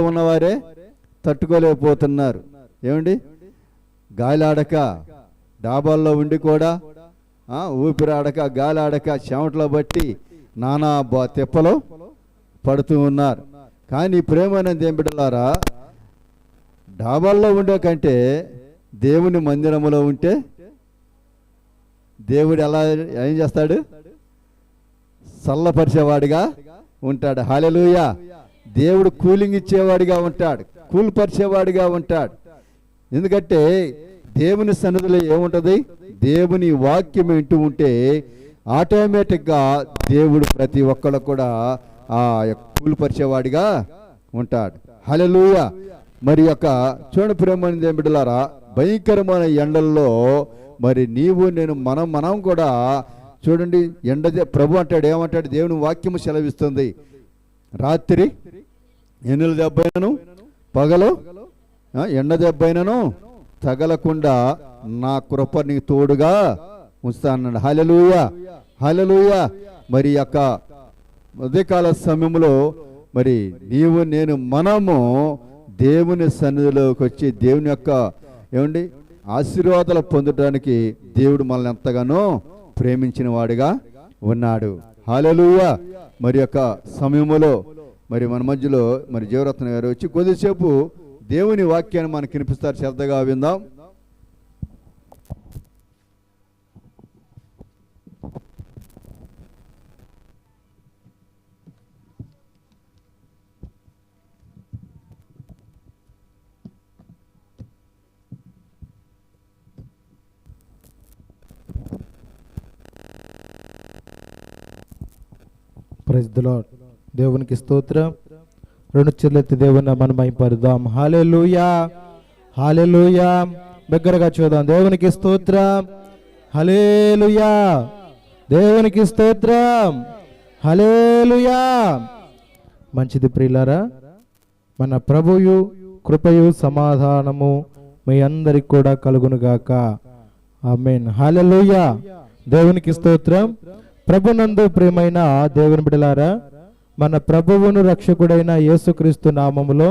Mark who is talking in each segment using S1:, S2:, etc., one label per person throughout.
S1: ఉన్నవారే తట్టుకోలేకపోతున్నారు. ఏమండి, గాలి ఆడక డాబాల్లో ఉండి కూడా ఊపిరాడక గాలి ఆడక చెమటలో బట్టి నానా తెప్పలో పడుతూ ఉన్నారు. కానీ ప్రేమైనంది ఏం బిడ్డలారా, డాబాల్లో ఉండే కంటే దేవుని మందిరములో ఉంటే దేవుడు ఏం చేస్తాడు? చల్లపరిచేవాడిగా ఉంటాడు. హల్లెలూయా. దేవుడు కూలింగ్ ఇచ్చేవాడిగా ఉంటాడు, కూల్పరిచేవాడిగా ఉంటాడు. ఎందుకంటే దేవుని సన్నిధిలో ఏముంటుంది? దేవుని వాక్యం వింటూ ఉంటే ఆటోమేటిక్గా దేవుడు ప్రతి ఒక్కరు కూడా కూల్పరిచేవాడిగా ఉంటాడు. హల్లెలూయా. మరి చూడండి ప్రేమ బిడ్డలారా, భయంకరమైన ఎండల్లో మరి నీవు నేను మనం కూడా చూడండి, ప్రభు అంటాడు, ఏమంటాడు? దేవుని వాక్యము సెలవిస్తుంది, రాత్రి ఎన్నుల దెబ్బైనను పగలు ఎండ దెబ్బైనను తగలకుండా నా కృప నీకు తోడుగా ఉంచుతానన్నాడు. హల్లెలూయా, హల్లెలూయా. మరి ఉదయకాల సమయంలో మరి నీవు నేను మనము దేవుని సన్నిధిలోకి వచ్చి దేవుని ఏమండి ఆశీర్వాదాలు పొందడానికి దేవుడు మనల్ని ఎంతగానో ప్రేమించిన వాడిగా ఉన్నాడు. హల్లెలూయా. మరి సమయంలో మరి మన మధ్యలో మరి జీవరత్న గారు వచ్చి కొద్దిసేపు దేవుని వాక్యాన్ని మనకు వినిపిస్తారు. శ్రద్ధగా విందాం.
S2: Praise the lord. దేవునికి స్తోత్రం. రెండు చేతులెత్తి దేవుని మనం మహిమపరుద్దాం. హల్లెలూయా, హల్లెలూయా. దగ్గరగా చూద్దాం. దేవునికి స్తోత్రం, హల్లెలూయా. దేవునికి స్తోత్రం, హల్లెలూయా. మంచిది ప్రియులారా, మన ప్రభువు కృపయు సమాధానము మీ అందరికి కూడా కలుగునుగాక. ఆమేన్. హల్లెలూయా. దేవునికి స్తోత్రం. ప్రభునందు ప్రియమైన దేవుని బిడ్డలారా, మన ప్రభువును రక్షకుడైన యేసుక్రీస్తు నామములో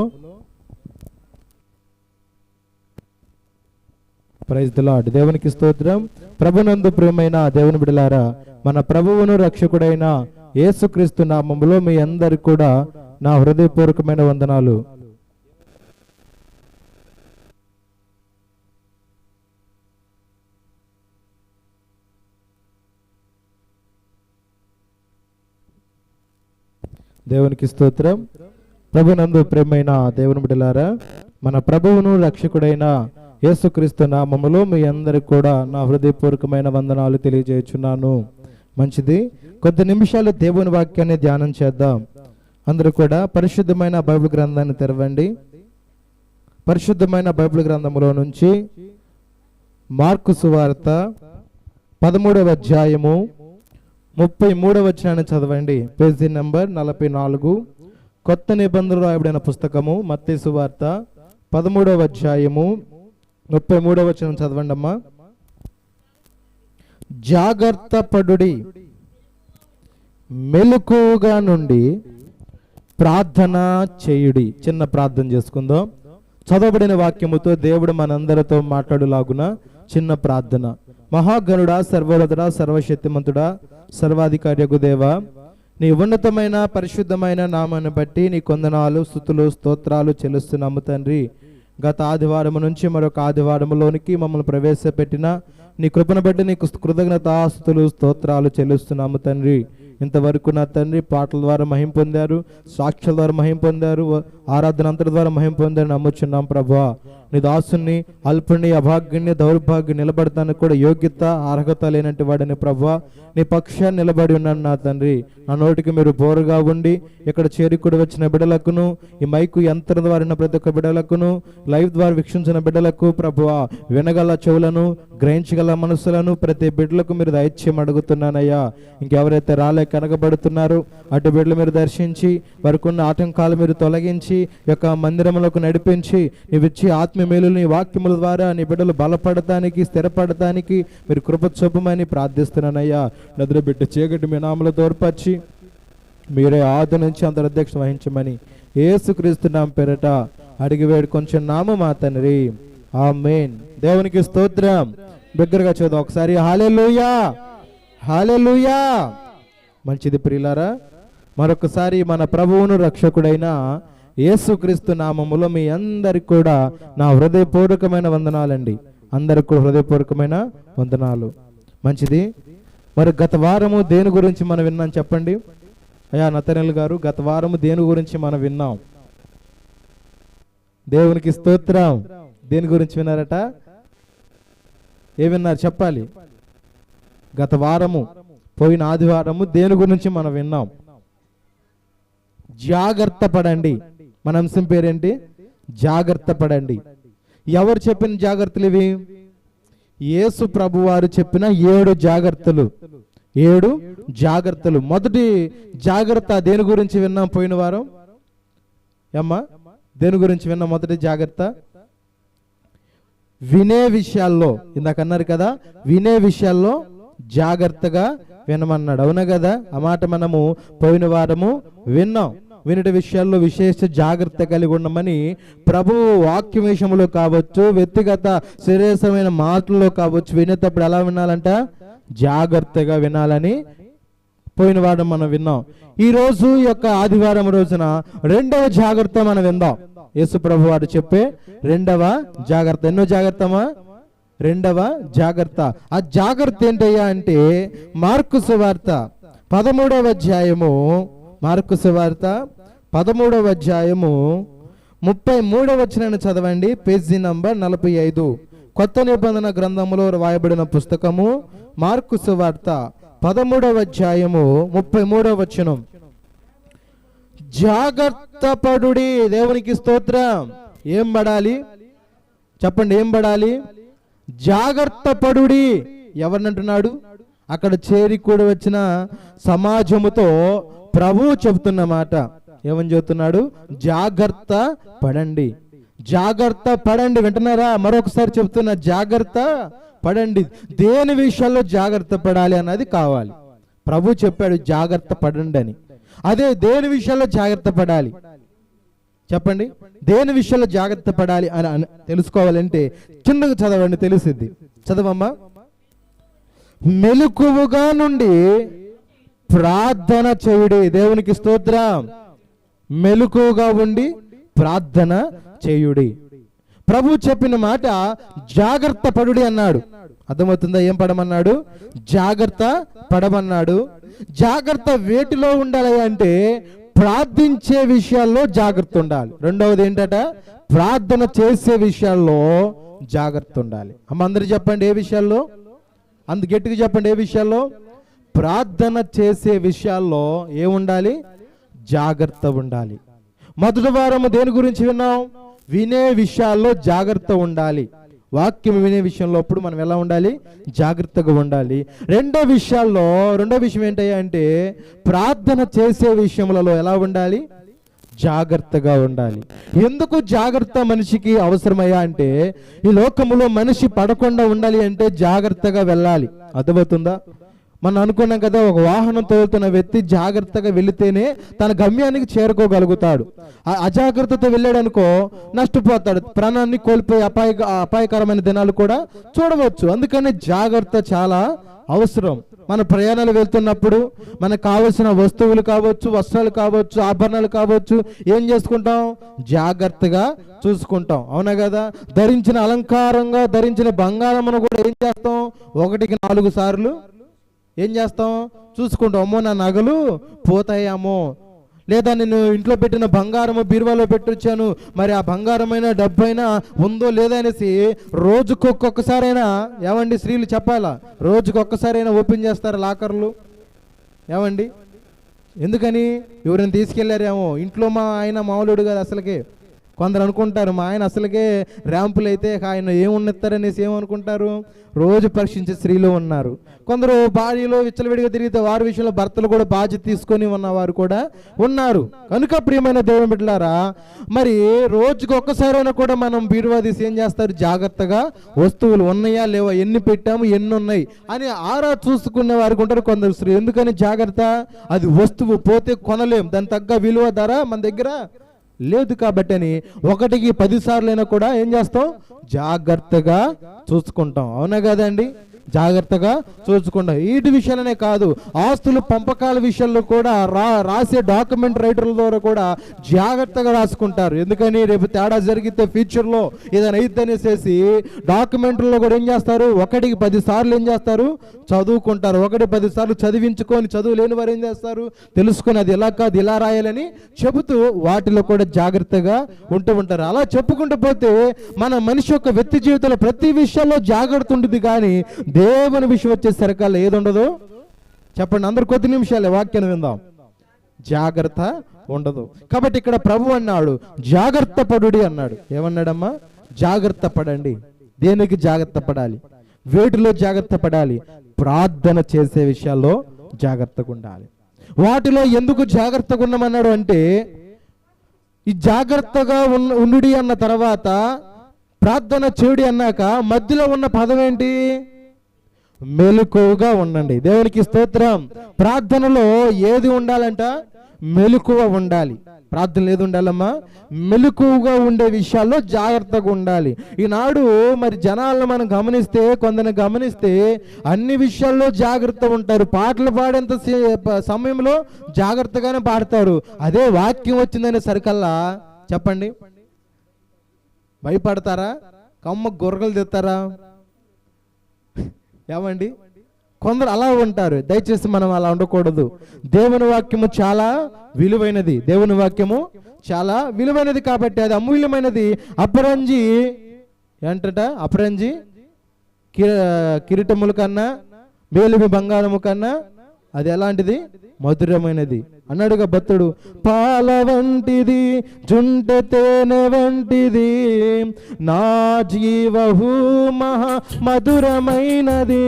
S2: ప్రైజ్ ది లార్డ్. దేవునికి స్తోత్రం. ప్రభునందు ప్రియమైన దేవుని బిడ్డలారా, మన ప్రభువును రక్షకుడైన యేసుక్రీస్తు నామములో మీ అందరికి కూడా నా హృదయపూర్వకమైన వందనాలు. దేవునికి స్తోత్రం. ప్రభునందు ప్రేమైన దేవుని బిడ్డలారా, మన ప్రభువును రక్షకుడైన యేసుక్రీస్తు నామములో మీ అందరికి కూడా నా హృదయపూర్వకమైన వందనాలు తెలియజేస్తున్నాను. మంచిది, కొద్ది నిమిషాలు దేవుని వాక్యాన్ని ధ్యానం చేద్దాం. అందరూ కూడా పరిశుద్ధమైన బైబిల్ గ్రంథాన్ని తెరవండి. పరిశుద్ధమైన బైబిల్ గ్రంథములో నుంచి మార్కు సువార్త 13వ అధ్యాయము 33వ వచనాన్ని చదవండి. Page number 44. కొత్త నిబంధనలో రాయబడిన పుస్తకము మత్తయి సువార్త 13వ అధ్యాయము 33వ వచనం చదవండి అమ్మా. జాగ్రత్త పడుడి, మెలకువగా నుండి ప్రార్థన చేయుడి. చిన్న ప్రార్థన చేసుకుందాం. చదవబడిన వాక్యముతో దేవుడు మనందరితో మాట్లాడులాగున చిన్న ప్రార్థన. మహాగణుడా, సర్వోన్నతుడా, సర్వశక్తిమంతుడా, సర్వాధికారియగు దేవా, నీ ఉన్నతమైన పరిశుద్ధమైన నామాన్ని బట్టి నీ కొందనాలు, స్తుతులు, స్తోత్రాలు చెల్లిస్తున్నాము తండ్రి. గత ఆదివారం నుంచి మరొక ఆదివారంలోనికి మమ్మల్ని ప్రవేశపెట్టిన నీ కృపను బట్టి నీకు కృతజ్ఞతాస్తుతులు, స్తోత్రాలు చెల్లిస్తున్నాము తండ్రి. ఇంతవరకు నా తండ్రి పాటల ద్వారా మహిమ పొందారు, సాక్షుల ద్వారా మహిమ పొందారు, ఆరాధన అంతటి ద్వారా మహిమ పొందారు నమ్ముచున్నాం ప్రభువా. నీ దాసుని అల్పుని, అభాగ్యుని, దౌర్భాగ్యం నిలబడతానికి కూడా యోగ్యత అర్హత లేనట్టు వాడిని ప్రభువా, నీ పక్షాన్ని నిలబడి ఉన్నాను నా తండ్రి. నా నోటికి మీరు బోరుగా ఉండి ఇక్కడ చేరికూడి వచ్చిన బిడ్డలకును, ఈ మైకు యంత్రం ద్వారా ప్రతి ఒక్క బిడ్డలకును, లైవ్ ద్వారా వీక్షించిన బిడ్డలకు ప్రభువా వినగల చెవులను, గ్రహించగల మనసులను ప్రతి బిడ్డలకు మీరు దయచేయమని అడుగుతున్నానయ్యా. ఇంకెవరైతే రాలే కనకబడుతున్నారు అటు బిడ్డలు మీరు దర్శించి వారికి ఉన్న ఆటంకాలు మీరు తొలగించి యొక్క మందిరంలోకి నడిపించి నీవిచ్చి ఆత్మ మేలులు నీ వాక్యముల ద్వారా నీ బిడ్డలు బలపడటానికి, స్థిరపడటానికి మీరు కృప చూపమని ప్రార్థిస్తున్నానయ్యా. నదులు బిడ్డ చీకటి మీ నామములో తోడ్పరిచి మీరే ఆది నుంచి అందరు అధ్యక్షత వహించమని యేసుక్రీస్తు నామం పేరట అడిగి వేడుకొంచున్నాము మా తండ్రి, ఆమేన్. దేవునికి స్తోత్రం. దగ్గరగా చూద్దాం ఒకసారి. హల్లెలూయా, హల్లెలూయా. మంచిది ప్రియులారా, మరొకసారి మన ప్రభువును రక్షకుడైన యేసుక్రీస్తు నామములో మీ అందరికి కూడా నా హృదయపూర్వకమైన వందనాలండి. అందరికి కూడా హృదయపూర్వకమైన వందనాలు. మంచిది. మరి గత వారము దేని గురించి మనం విన్నాం చెప్పండి అయ్యా నతనేల్ గారు? గత వారము దేని గురించి మనం విన్నాం? దేవునికి స్తోత్రం. దేని గురించి విన్నారట? ఏ విన్నారు చెప్పాలి? గత వారము, పోయిన ఆదివారము దేని గురించి మనం విన్నాం? జాగ్రత్త పడండి. మన అంశం పేరేంటి? జాగ్రత్త పడండి. ఎవరు చెప్పిన జాగ్రత్తలు ఇవి? యేసు ప్రభు వారు చెప్పిన 7 జాగ్రత్తలు. 7 జాగ్రత్తలు. మొదటి జాగ్రత్త దేని గురించి విన్నాం పోయిన వారం? అమ్మా దేని గురించి విన్నాం? మొదటి జాగ్రత్త వినే విషయాల్లో. ఇందాక అన్నారు కదా, వినే విషయాల్లో జాగ్రత్తగా వినమన్నాడు. అవునా కదా? ఆ మాట మనము పోయిన వారము విన్నాం. వినటి విషయాల్లో విశేష జాగ్రత్త కలిగి ఉండమని ప్రభువు వాక్య విషయంలో కావచ్చు, వ్యక్తిగత శ్రేయసమైన మాటల్లో కావచ్చు, వినేటప్పుడు ఎలా వినాలంట? జాగ్రత్తగా వినాలని పోయిన వారం మనం విన్నాం. ఈ రోజు యొక్క ఆదివారం రోజున 2వ జాగ్రత్త మనం విందాం. యేసు ప్రభు వారు చెప్పే 2వ జాగ్రత్త. ఎన్నో జాగ్రత్తమా? 2వ జాగ్రత్త. ఆ జాగ్రత్త ఏంటయ్యా అంటే మార్కు సువార్త 13వ అధ్యాయము, మార్కు సువార్త 13వ అధ్యాయము 33వ వచనాన్ని చదవండి. Page number 45. కొత్త నిబంధన గ్రంథములో రాయబడిన పుస్తకము మార్కు సువార్త 13వ అధ్యాయము 33వ వచనం. జాగ్రత్త పడుడి. దేవునికి స్తోత్రం. ఏం పడాలి చెప్పండి? ఏం పడాలి? జాగ్రత్త పడుడి. ఎవరినంటున్నాడు? అక్కడ చేరి కూడా వచ్చిన సమాజముతో ప్రభువు చెబుతున్న మాట. ఏమని చెబుతున్నాడు? జాగ్రత్త పడండి, జాగ్రత్త పడండి. వింటున్నారా? మరొకసారి చెప్తున్నా, జాగ్రత్త పడండి. దేని విషయాల్లో జాగ్రత్త పడాలి అన్నది కావాలి. ప్రభు చెప్పాడు జాగ్రత్త పడండి అని. అదే దేని విషయాల్లో జాగ్రత్త పడాలి చెప్పండి? దేని విషయాల్లో జాగ్రత్త పడాలి అని తెలుసుకోవాలంటే చిన్నగా చదవండి, తెలిసిద్ది. చదవమ్మా. మెలకువగా నుండి ప్రార్థన చేయుడి. దేవునికి స్తోత్రం. మెలకువగా ఉండి ప్రార్థన చేయుడి. ప్రభు చెప్పిన మాట జాగ్రత్త పడుడి అన్నాడు. అర్థమవుతుందా? ఏం పడమన్నాడు? జాగ్రత్త పడమన్నాడు. జాగ్రత్త వేటిలో ఉండాలి అంటే ప్రార్థించే విషయాల్లో జాగ్రత్త ఉండాలి. రెండవది ఏంటట? ప్రార్థన చేసే విషయాల్లో జాగ్రత్త ఉండాలి. అమ్మ అందరూ చెప్పండి, ఏ విషయాల్లో? అందు గట్టిగా చెప్పండి, ఏ విషయాల్లో? ప్రార్థన చేసే విషయాల్లో ఏముండాలి? జాగ్రత్త ఉండాలి. మొదటి వారము దేని గురించి విన్నాం? వినే విషయాల్లో జాగ్రత్త ఉండాలి. వాక్యం వినే విషయంలో అప్పుడు మనం ఎలా ఉండాలి? జాగ్రత్తగా ఉండాలి. రెండో విషయం ఏంటయ్యా అంటే ప్రార్థన చేసే విషయములలో ఎలా ఉండాలి? జాగ్రత్తగా ఉండాలి. ఎందుకు జాగ్రత్త మనిషికి అవసరమయ్యా అంటే ఈ లోకములో మనిషి పడకుండా ఉండాలి అంటే జాగ్రత్తగా వెళ్ళాలి. అర్థమవుతుందా? మనం అనుకున్నాం కదా, ఒక వాహనం తోలుతున్న వ్యక్తి జాగ్రత్తగా వెళితేనే తన గమ్యానికి చేరుకోగలుగుతాడు. అజాగ్రత్తతో వెళ్ళాడు అనుకో నష్టపోతాడు, ప్రాణాన్ని కోల్పోయే అపాయకరమైన దినాలు కూడా చూడవచ్చు. అందుకని జాగ్రత్త చాలా అవసరం. మన ప్రయాణాలు వెళ్తున్నప్పుడు మనకు కావలసిన వస్తువులు కావచ్చు, వస్త్రాలు కావచ్చు, ఆభరణాలు కావచ్చు, ఏం చేసుకుంటాం? జాగ్రత్తగా చూసుకుంటాం. అవునా కదా? ధరించిన అలంకారంగా ధరించిన బంగారమును కూడా ఏం చేస్తాం? 1కి 4 సార్లు ఏం చేస్తాం? చూసుకుంటాం. అమ్మో నా నగలు పోతాయేమో, లేదా నేను ఇంట్లో పెట్టిన బంగారము బీరువాలో పెట్టొచ్చాను, మరి ఆ బంగారమైన డబ్బైనా ఉందో లేదా అనేసి రోజుకొక్కసారైనా, ఏమండి స్త్రీలు చెప్పాలా, రోజుకొక్కసారైనా ఓపెన్ చేస్తారు లాకర్లు. ఏమండి ఎందుకని? ఎవరైనా తీసుకెళ్లారేమో. ఇంట్లో మా ఆయన మామూలుడు కదా అసలుకే. కొందరు అనుకుంటారు మా ఆయన అసలుకే ర్యాంపులు అయితే ఆయన ఏమున్నస్తారనేసి ఏమనుకుంటారు? రోజు పరీక్షించే స్త్రీలు ఉన్నారు. కొందరు భార్యలో విచ్చలవిడిగా తిరిగితే వారి విషయంలో భర్తలు కూడా బాధ్యత తీసుకొని ఉన్నవారు కూడా ఉన్నారు. కనుక ప్రియమైన దేవుని బిడ్డలారా, మరి రోజుకి ఒక్కసారైనా కూడా మనం బీరువా తీసి ఏం చేస్తారు? జాగ్రత్తగా వస్తువులు ఉన్నాయా లేవా, ఎన్ని పెట్టాము, ఎన్ని ఉన్నాయి అని ఆరా చూసుకునే వారికి ఉంటారు కొందరు స్త్రీలు. ఎందుకని జాగ్రత్త? అది వస్తువు పోతే కొనలేం, దాని తగ్గ విలువ ధర మన దగ్గర లేదు కాబట్టి అని 1కి 10 సార్లైనా కూడా ఏం చేస్తాం? జాగ్రత్తగా చూసుకుంటాం. అవునా కదండి? జాగ్రత్తగా చూసుకుంటాం. వీటి విషయాలనే కాదు, ఆస్తులు పంపకాల విషయాల్లో కూడా రాసే డాక్యుమెంట్ రైటర్ల ద్వారా కూడా జాగ్రత్తగా రాసుకుంటారు. ఎందుకని రేపు తేడా జరిగితే ఫ్యూచర్లో ఏదైనా అయిద్దనేసేసి డాక్యుమెంట్లో కూడా ఏం చేస్తారు? 1కి 10 సార్లు ఏం చేస్తారు? చదువుకుంటారు. 1కి 10 సార్లు చదివించుకొని, చదువు లేని వారు ఏం చేస్తారు? తెలుసుకొని అది ఎలా కాదు ఇలా రాయాలని చెబుతూ వాటిలో కూడా జాగ్రత్తగా ఉంటూ ఉంటారు. అలా చెప్పుకుంటూ పోతే మన మనిషి యొక్క వ్యక్తి జీవితంలో ప్రతి విషయంలో జాగ్రత్త ఉంటుంది, కానీ దేవుని విషయం వచ్చేసరికల్లా ఏది ఉండదు? చెప్పండి అందరు, కొద్ది నిమిషాలే వాక్యాన్ని విందాం. జాగ్రత్త ఉండదు. కాబట్టి ఇక్కడ ప్రభు అన్నాడు జాగ్రత్త పడుడి అన్నాడు. ఏమన్నాడమ్మా? జాగ్రత్త పడండి. దేనికి జాగ్రత్త పడాలి? వేటిలో జాగ్రత్త పడాలి? ప్రార్థన చేసే విషయాల్లో జాగ్రత్తగా ఉండాలి. వాటిలో ఎందుకు జాగ్రత్తగా ఉండమన్నాడు అంటే, ఈ జాగ్రత్తగా ఉండుడి అన్న తర్వాత ప్రార్థన చేయుడి అన్నాక మధ్యలో ఉన్న పదం ఏంటి? మెలకువగా ఉండండి. దేవునికి స్తోత్రం. ప్రార్థనలో ఏది ఉండాలంట? మెలకువ ఉండాలి. ప్రార్థనలు ఏది ఉండాలమ్మా? మెలకువగా ఉండే విషయాల్లో జాగ్రత్తగా ఉండాలి. ఈనాడు మరి జనాలను మనం గమనిస్తే, కొందరిని గమనిస్తే అన్ని విషయాల్లో జాగ్రత్త ఉంటారు. పాటలు పాడేంత సమయంలో జాగ్రత్తగానే పాడతారు. అదే వాక్యం వచ్చిందనే సరికల్లా చెప్పండి, భయపడతారా? కమ్మ గొర్రెలు తెస్తారా? ఏమండి? కొందరు అలా ఉంటారు. దయచేసి మనం అలా ఉండకూడదు. దేవుని వాక్యము చాలా విలువైనది. దేవుని వాక్యము చాలా విలువైనది కాబట్టి అది అమూల్యమైనది. అపరంజి ఏంటట? అపరంజి కిరీటముల కన్నా, మేలిమి బంగారము కన్నా అది ఎలాంటిది? మధురమైనది అన్నాడుగా భక్తుడు. పాల వంటిది, జుంట తేనె వంటిది, నా జీవహు మహా మధురమైనది.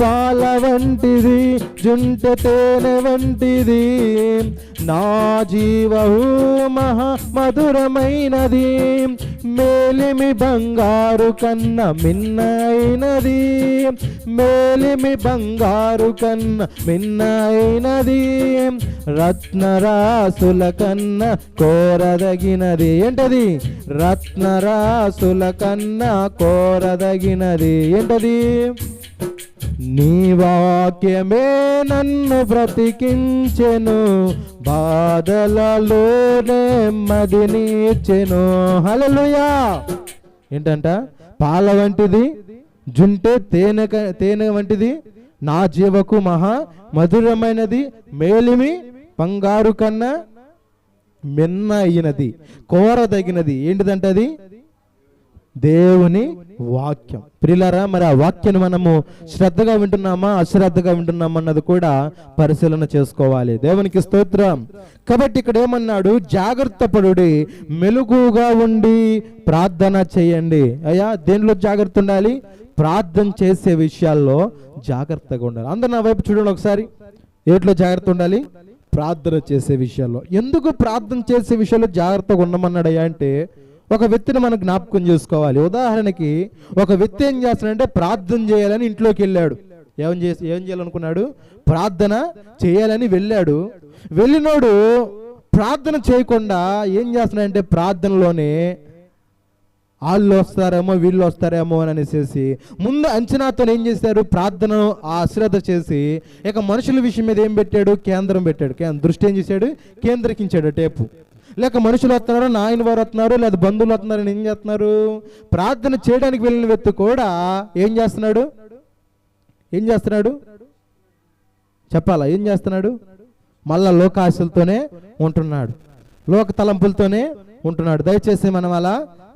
S2: పాల వంటిది, జుంట తేనె వంటిది, నా జీవహు మహా మధురమైనది. మేలిమి బంగారు కన్న మిన్నైనది, మేలిమి బంగారు కన్న మిన్నైనది, రత్నరాసుల కన్న కోరదగినది. ఏంటది? రత్నరాసుల కన్న కోరదగినది. ఏంటది? నీ వాక్యమే నన్ను బ్రతికించెను, బాధలలో నెమ్మదినిచ్చెను. హల్లెలూయా. ఏంటంట? పాల వంటిది, జుంటే తేనె వంటిది, నా జీవకు మహా మధురమైనది, మేలిమి బంగారు కన్నా మిన్న అయినది, కోరదగినది. ఏంటిదంట అది? దేవుని వాక్యం. ప్రియులారా, మరి ఆ వాక్యాన్ని మనము శ్రద్ధగా వింటున్నామా, అశ్రద్ధగా వింటున్నామా అన్నది కూడా పరిశీలన చేసుకోవాలి. దేవునికి స్తోత్రం. కాబట్టి ఇక్కడ ఏమన్నాడు? జాగ్రత్త పడుడి, మెలకుగా ఉండి ప్రార్థన చేయండి. అయ్యా, దేనిలో జాగ్రత్త ఉండాలి? ప్రార్థన చేసే విషయాల్లో జాగ్రత్తగా ఉండాలి. అందరు నా వైపు చూడండి ఒకసారి. ఏట్లో జాగ్రత్త ఉండాలి? ప్రార్థన చేసే విషయాల్లో. ఎందుకు ప్రార్థన చేసే విషయాల్లో జాగ్రత్తగా ఉండమన్నాడయ్యా అంటే, ఒక వ్యక్తిని మనం జ్ఞాపకం చేసుకోవాలి. ఉదాహరణకి ఒక వ్యక్తి ఏం చేస్తాడంటే ప్రార్థన చేయాలని ఇంట్లోకి వెళ్ళాడు. ఏం చేయాలనుకున్నాడు? ప్రార్థన చేయాలని వెళ్ళాడు. వెళ్ళినోడు ప్రార్థన చేయకుండా ఏం చేస్తున్నాడంటే ప్రార్థనలోనే వాళ్ళు వస్తారేమో వీళ్ళు వస్తారేమో అని అనేసి ముందు అంచనాతో ఏం చేశారు? ప్రార్థన అశ్రద్ధ చేసి ఇక మనుషుల విషయం మీద ఏం పెట్టాడు? కేంద్రం పెట్టాడు. దృష్టి ఏం చేశాడు? కేంద్రీకరించాడు టేపు. లేక మనుషులు వస్తున్నారు, నాయన వారు వస్తున్నారు, లేదా బంధువులు వస్తున్నారు అని ఏం చేస్తున్నారు? ప్రార్థన చేయడానికి వెళ్ళిన వ్యక్తి కూడా ఏం చేస్తున్నాడు? చెప్పాలా? ఏం చేస్తున్నాడు? మళ్ళా లోకాశలతోనే ఉంటున్నాడు, లోక తలంపులతోనే ఉంటున్నాడు. దయచేసి మనం అలా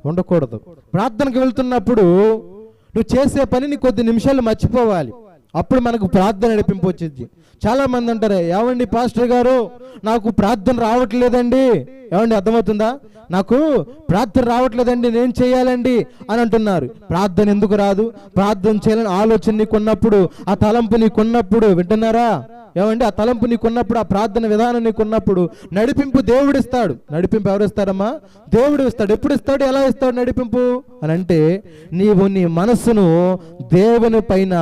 S2: ఉండకూడదు. ప్రార్థనకు వెళ్తున్నప్పుడు నువ్వు చేసే పనిని కొద్ది నిమిషాలు మర్చిపోవాలి. అప్పుడు మనకు ప్రార్థన నడిపింపు వచ్చింది. చాలా మంది అంటారు, ఏమండి పాస్టర్ గారు నాకు ప్రార్థన రావట్లేదండి. ఏమండి అర్థమవుతుందా? నాకు ప్రార్థన రావట్లేదండి, నేను చేయాలండి అని అంటున్నారు. ప్రార్థన ఎందుకు రాదు? ప్రార్థన చేయాలని ఆలోచన నీకున్నప్పుడు, ఆ తలంపు నీకున్నప్పుడు, వింటున్నారా? ఏమండి, ఆ తలంపు నీకున్నప్పుడు, ఆ ప్రార్థన విధానం నీకున్నప్పుడు నడిపింపు దేవుడు ఇస్తాడు. నడిపింపు ఎవరు ఇస్తారమ్మా? దేవుడు ఇస్తాడు. ఎప్పుడు ఇస్తాడు? ఎలా ఇస్తాడు నడిపింపు అని అంటే, నీవు నీ మనస్సును దేవుని పైన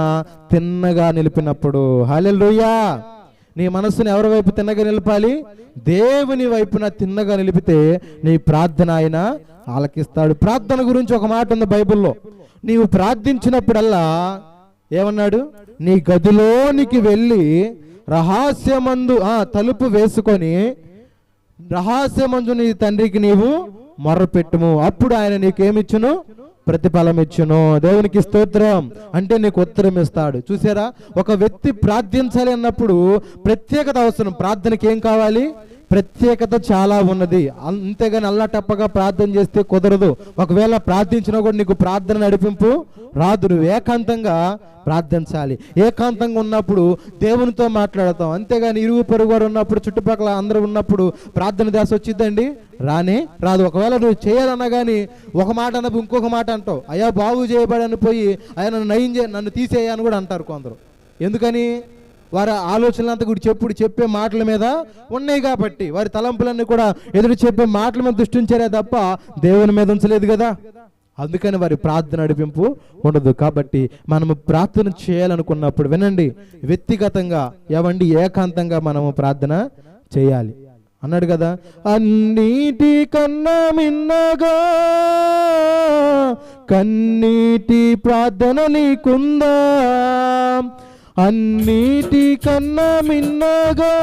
S2: తిన్నగా నిలిపినప్పుడు. హల్లెలూయా. నీ మనస్సుని ఎవరి వైపు తిన్నగా నిలపాలి? దేవుని వైపున తిన్నగా నిలిపితే నీ ప్రార్థన ఆయన ఆలకిస్తాడు. ప్రార్థన గురించి ఒక మాట ఉంది బైబిల్లో. నీవు ప్రార్థించినప్పుడల్లా ఏమన్నాడు? నీ గదిలోనికి వెళ్ళి రహస్యమందు తలుపు వేసుకొని రహస్యమందు నీ తండ్రికి నీవు మొర్రపెట్టుము, అప్పుడు ఆయన నీకేమిచ్చును? ప్రతిఫలం ఇచ్చును. దేవునికి స్తోత్రం. అంటే నీకు ఉత్తరం ఇస్తాడు. చూసారా, ఒక వ్యక్తి ప్రార్థించాలి అన్నప్పుడు ప్రత్యేకత అవసరం. ప్రార్థనకి ఏం కావాలి? ప్రత్యేకత చాలా ఉన్నది. అంతేగాని అల్లాటప్పగా ప్రార్థన చేస్తే కుదరదు. ఒకవేళ ప్రార్థించినా కూడా నీకు ప్రార్థన నడిపింపు రాదు. నువ్వు ఏకాంతంగా ప్రార్థించాలి. ఏకాంతంగా ఉన్నప్పుడు దేవునితో మాట్లాడతాం. అంతేగాని ఇరుగు పొరుగు వారు ఉన్నప్పుడు, చుట్టుపక్కల అందరూ ఉన్నప్పుడు ప్రార్థన దాస వచ్చిద్దండి? రానే రాదు. ఒకవేళ నువ్వు చేయాలన్నా కానీ ఒక మాట అన్నప్పుడు ఇంకొక మాట అంటావు. అయ్యా బాగు చేయబడని పోయి అయ్యా నన్ను తీసేయని కూడా అంటారు కొందరు. ఎందుకని? వారి ఆలోచనలంతా కూడా చెప్పే మాటల మీద ఉన్నాయి కాబట్టి, వారి తలంపులన్నీ కూడా ఎదురు చెప్పే మాటల మీద దృష్టి ఉంచారే తప్ప దేవుని మీద ఉంచలేదు కదా. అందుకని వారి ప్రార్థన నడిపింపు ఉండదు. కాబట్టి మనము ప్రార్థన చేయాలనుకున్నప్పుడు వినండి, వ్యక్తిగతంగా ఏకాంతంగా మనము ప్రార్థన చేయాలి అన్నాడు కదా. అన్నిటికన్నా మిన్నగా కన్నీటి ప్రార్థన నీకుందా? అన్నిటికన్నా మిన్నగా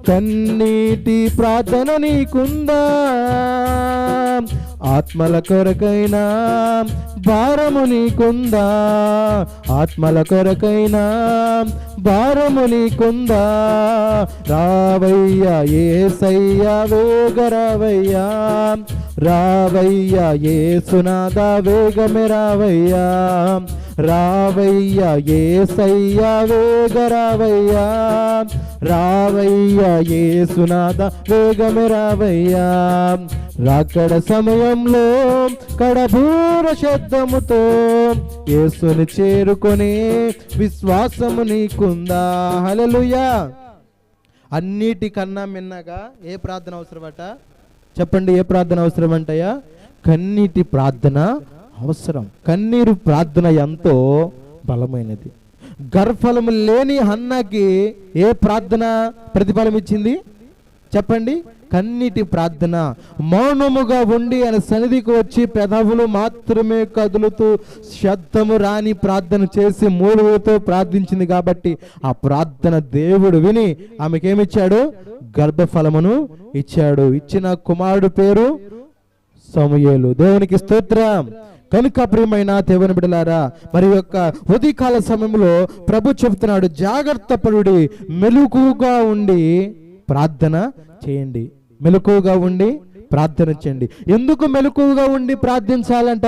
S2: కన్నీటి ప్రార్థన నీకుందా? ఆత్మల కొరకైనా భారము నీకుందా? ఆత్మల కొరకైనా భారము నీకుందా? రావయ్యా యేసయ్యా వేగరావయ్యా, రావయ్యా యేసునాథా వేగమే రావయ్యా, రావయ్యా యేసయ్యా వేగరావయ్యా, రావయ్యా యేసునాథా వేగమే రావయ్యా. రాకడ సమయంలో కడబూర శబ్దముతో యేసుని చేరుకొని విశ్వాసము నీకుందా? హల్లెలూయా. అన్నిటికన్నా మిన్నగా ఏ ప్రార్థన అవసరమట? చెప్పండి, ఏ ప్రార్థన అవసరం అంటయ్యా? కన్నీటి ప్రార్థన అవసరం. కన్నీరు ప్రార్థన ఎంతో బలమైనది. గర్భఫలము లేని హన్నాకి ఏ ప్రార్థన ప్రతిఫలం ఇచ్చింది? చెప్పండి. కన్నీటి ప్రార్థన. మౌనముగా ఉండి ఆయన సన్నిధికి వచ్చి పెదవులు మాత్రమే కదులుతూ శబ్దము రాని ప్రార్థన చేసి మూలుగులతో ప్రార్థించింది కాబట్టి ఆ ప్రార్థన దేవుడు విని ఆమెకేమిచ్చాడు? గర్భఫలమును ఇచ్చాడు. ఇచ్చిన కుమారుడు పేరు సమూయేలు. దేవునికి స్తోత్రం. కనుక ప్రియమైన దేవుని బిడ్డలారా, మరి యొక్క ఉదయకాల సమయంలో ప్రభు చెబుతున్నాడు, జాగ్రత్త పడుడి, మెలకువగా ఉండి ప్రార్థన చేయండి. మెలకువగా ఉండి ప్రార్థన చేయండి. ఎందుకు మెలకువగా ఉండి ప్రార్థించాలంట?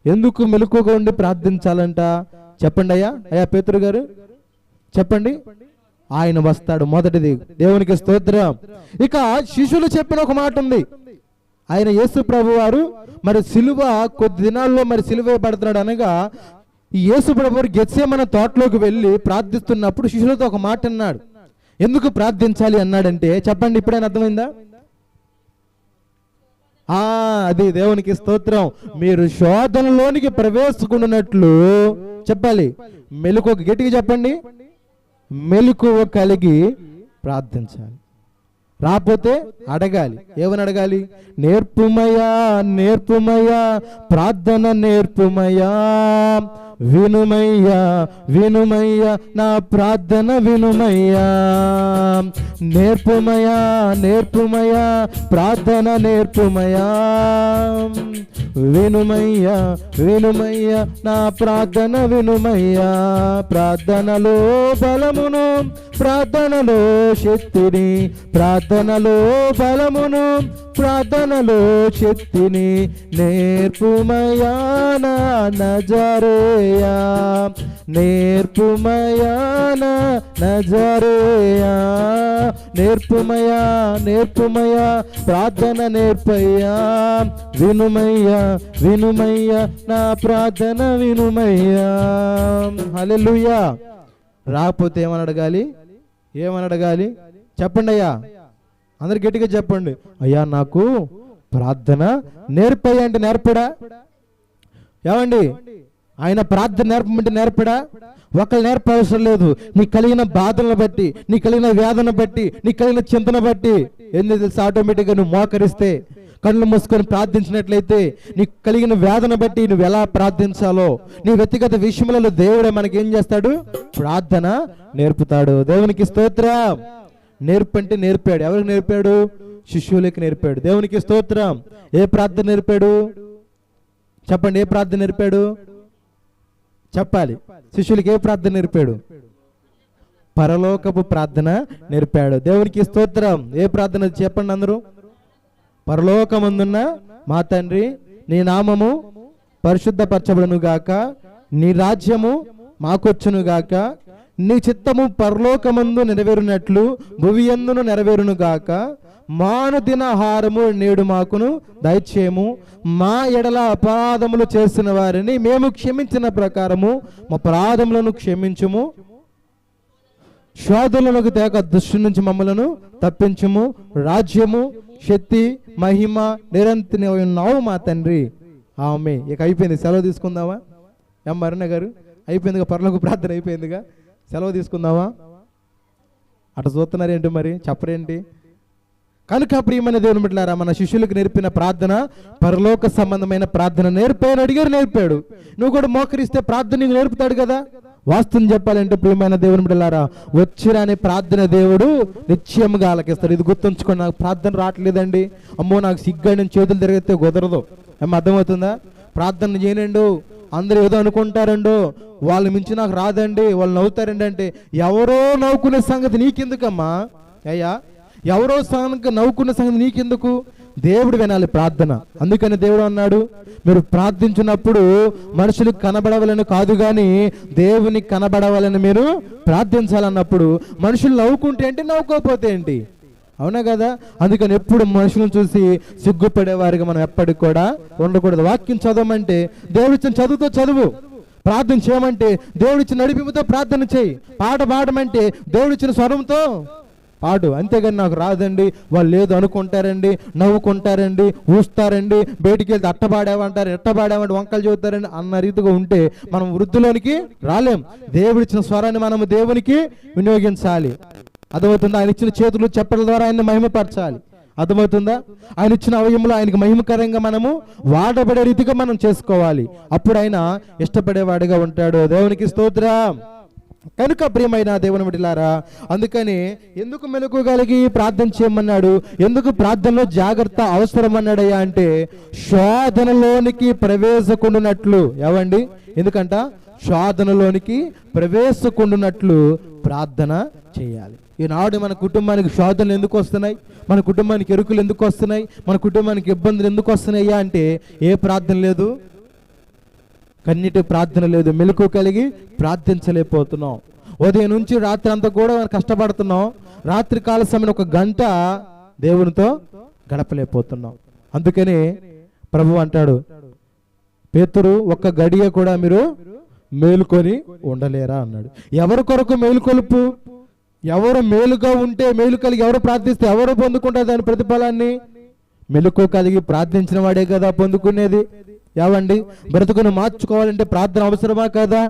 S2: ఎందుకు మెలకువగా ఉండి ప్రార్థించాలంట? చెప్పండి అయ్యా పేతురు గారు, చెప్పండి. ఆయన వస్తాడు, మొదటిది. దేవునికి స్తోత్రం. ఇక శిష్యులు చెప్పిన ఒక మాట ఉంది. ఆయన యేసు ప్రభు వారు మరి సిలువ కొద్ది దినాల్లో మరి సిలువ పడుతున్నాడు అనగా ఈ యేసు ప్రభు వారు గెత్సేమనే తోటలోకి వెళ్ళి ప్రార్థిస్తున్నప్పుడు శిష్యులతో ఒక మాట అన్నాడు. ఎందుకు ప్రార్థించాలి అన్నాడంటే చెప్పండి, ఇప్పుడైనా అర్థమైందా? అది దేవునికి స్తోత్రం. మీరు శోధనలోనికి ప్రవేశకున్నట్లు చెప్పాలి. మెలకువ, గట్టిగా చెప్పండి, మెలకువ కలిగి ప్రార్థించాలి. రాకపోతే అడగాలి. ఏమని అడగాలి? నేర్పుమయ్యా, నేర్పుమయ్యా, ప్రార్థన నేర్పుమయ్యా, వినుమయ్యా, వినుమయ్యా, నా ప్రార్థన వినుమయ్యా, నేర్పుమయ్యా, నేర్పుమయ్యా, ప్రార్థన నేర్పుమయ్యా, వినుమయ్యా, వినుమయ్యా, నా ప్రార్థన వినుమయ్యా. ప్రార్థనలో బలమును, ప్రార్థనలో శక్తిని, ప్రార్థనలో బలమును, ప్రార్థనలో శక్తిని నేర్పుమయ్యా నా నజరేయా, నేర్పుమయ్యా నా నజరేయా, నేర్పుమయ్యా, నేర్పుమయ్యా, ప్రార్థన నేర్పయ్యా, వినుమయ్యా, వినుమయ్యా, నా ప్రార్థన వినుమయ్యా. హల్లెలూయా. రాకపోతే ఏమని అడగాలి? ఏమని అడగాలి? చెప్పండి అయ్యా, అందరు గట్టిగా చెప్పండి. అయ్యా నాకు ప్రార్థన నేర్పయ్యా అంటే నేర్పడా? ఏమండి, ఆయన ప్రార్థన నేర్పమంటే నేర్పడా? ఒకళ్ళు నేర్ప అవసరం లేదు. నీకు కలిగిన బాధలను బట్టి, నీకు కలిగిన వేదన బట్టి, నీకు కలిగిన చింతన బట్టి ఎందుకు తెలుసు, ఆటోమేటిక్గా నువ్వు మోకరిస్తే, కళ్ళు మూసుకొని ప్రార్థించినట్లయితే నీకు కలిగిన వేదన బట్టి నువ్వు ఎలా ప్రార్థించాలో నీ వ్యక్తిగత విషయములలో దేవుడే మనకి ఏం చేస్తాడు? ప్రార్థన నేర్పుతాడు. దేవునికి స్తోత్రం. నేర్పంటే నేర్పాడు. ఎవరికి నేర్పాడు? శిష్యులకి నేర్పాడు. దేవునికి స్తోత్రం. ఏ ప్రార్థన నేర్పాడు చెప్పండి? ఏ ప్రార్థన నేర్పాడు చెప్పాలి. శిష్యులకి ఏ ప్రార్థన నేర్పాడు? పరలోకపు ప్రార్థన నేర్పాడు. దేవునికి స్తోత్రం. ఏ ప్రార్థన చెప్పండి అందరూ? పరలోకమందున్న మా తండ్రి, నీ నామము పరిశుద్ధపరచబడును గాక, నీ రాజ్యము మాకొచ్చును గాక, నీ చిత్తము పరలోకమందు నెరవేరునట్లు భువియందును నెరవేరును గాక, మానుదిన ఆహారము నేడు మాకును దయచేయము, మా ఎడల అపరాధములు చేసిన వారిని మేము క్షమించిన ప్రకారము మా అపరాధములను క్షమించుము, శోధనలకు తేక దుష్టు నుంచి మమ్మలను తప్పించుము, రాజ్యము శక్తి మహిమ నిరంతరము మా తండ్రి. ఆమె. ఇక అయిపోయింది, సెలవు తీసుకుందామా? ఎం అరుణ గారు అయిపోయిందిగా, పరలోక ప్రార్థన అయిపోయిందిగా, సెలవు తీసుకుందామా? అటు చూస్తున్నారేంటి మరి, చెప్పరేంటి? కనుక ప్రియమైన దేవుని బిడ్డలారా, మన శిష్యులకు నేర్పిన ప్రార్థన పరలోక సంబంధమైన ప్రార్థన. నేర్పాడు, అడిగారు, నేర్పాడు. నువ్వు కూడా మోకరిస్తే ప్రార్థన నీకు నేర్పుతాడు కదా. వాస్తవం చెప్పాలంటే ప్రియమైన దేవుని బిడ్డలారా, వచ్చిరాని ప్రార్థన దేవుడు నిత్యముగా ఆలకిస్తాడు. ఇది గుర్తుంచుకోండి. నాకు ప్రార్థన రావట్లేదండి, అమ్మో నాకు సిగ్గాడి నుంచి చేతులు తిరిగితే కుదరదు. ఏమో అర్థమవుతుందా? ప్రార్థన చేయనండు, అందరూ ఏదో అనుకుంటారండు, వాళ్ళు మించి నాకు రాదండి, వాళ్ళు నవ్వుతారండి అంటే, ఎవరో నవ్వుకునే సంగతి నీకెందుకమ్మా? అయ్యా, ఎవరో నవ్వుకునే సంగతి నీకెందుకు? దేవుడు వినాలి ప్రార్థన. అందుకని దేవుడు అన్నాడు, మీరు ప్రార్థించినప్పుడు మనుషులకు కనబడవాలని కాదు కానీ దేవునికి కనబడవాలని మీరు ప్రార్థించాలన్నప్పుడు, మనుషులు నవ్వుకుంటే ఏంటి, నవ్వుకోకపోతే ఏంటి? అవునా కదా? అందుకని ఎప్పుడు మనుషులను చూసి సిగ్గుపడేవారిగా మనం ఎప్పటికి కూడా ఉండకూడదు. వాక్యం చదవమంటే దేవుడిచ్చిన చదువుతో చదువు, ప్రార్థన చేయమంటే దేవుడిచ్చిన నడిపితో ప్రార్థన చేయి, పాట పాడమంటే దేవుడిచ్చిన స్వరంతో పాడు. అంతేగాని నాకు రాదండి, వాళ్ళు లేదు అనుకుంటారండి, నవ్వుకుంటారండి, ఊస్తారండి, బయటికి వెళ్తే అట్టబాడామంటారు, ఎట్టబాడామంటే వంకలు చెబుతారండి అన్న రీతిగా ఉంటే మనం వృద్ధిలోనికి రాలేం. దేవుడిచ్చిన స్వరాన్ని మనము దేవునికి వినియోగించాలి. అర్థమవుతుందా? ఆయన ఇచ్చిన చేతులు చెప్పల ద్వారా ఆయన్ని మహిమపరచాలి. అర్థమవుతుందా? ఆయన ఇచ్చిన అవయములు ఆయనకు మహిమకరంగా మనము వాడబడే రీతిగా మనం చేసుకోవాలి. అప్పుడు ఆయన ఇష్టపడేవాడిగా ఉంటాడు. దేవునికి స్తోత్రం. కనుక ప్రియమైన దేవుని బిడ్డలారా, అందుకని ఎందుకు మెలకువగలిగి ప్రార్థన చేయమన్నాడు? ఎందుకు ప్రార్థనలో జాగ్రత్త అవసరం అన్నాడయ్యా అంటే, శోధనలోనికి ప్రవేశకుండునట్లు. ఏవండి? ఎందుకంట శోధనలోనికి ప్రవేశకుండునట్లు ప్రార్థన చేయాలి. ఈనాడు మన కుటుంబానికి శోధనలు ఎందుకు వస్తున్నాయి? మన కుటుంబానికి ఎరుకులు ఎందుకు వస్తున్నాయి? మన కుటుంబానికి ఇబ్బందులు ఎందుకు వస్తున్నాయ్యా అంటే, ఏ ప్రార్థన లేదు, కన్నీటి ప్రార్థన లేదు, మెలకు కలిగి ప్రార్థించలేకపోతున్నాం. ఉదయం నుంచి రాత్రి అంతా కూడా కష్టపడుతున్నాం, రాత్రి కాల సమయం 1 గంట దేవునితో గడపలేకపోతున్నాం. అందుకని ప్రభు అంటాడు, పేతురు 1 గడియ కూడా మీరు మేలుకొని ఉండలేరా అన్నాడు. ఎవరి కొరకు మేలుకొలుపు? ఎవరు మేలుగా ఉంటే, మేలు కలిగి ఎవరు ప్రార్థిస్తే ఎవరు పొందుకుంటారు దాని ప్రతిఫలాన్ని? మెలకు కలిగి ప్రార్థించిన వాడే కదా పొందుకునేది. ఏవండి? బ్రతుకును మార్చుకోవాలంటే ప్రార్థన అవసరమా కదా?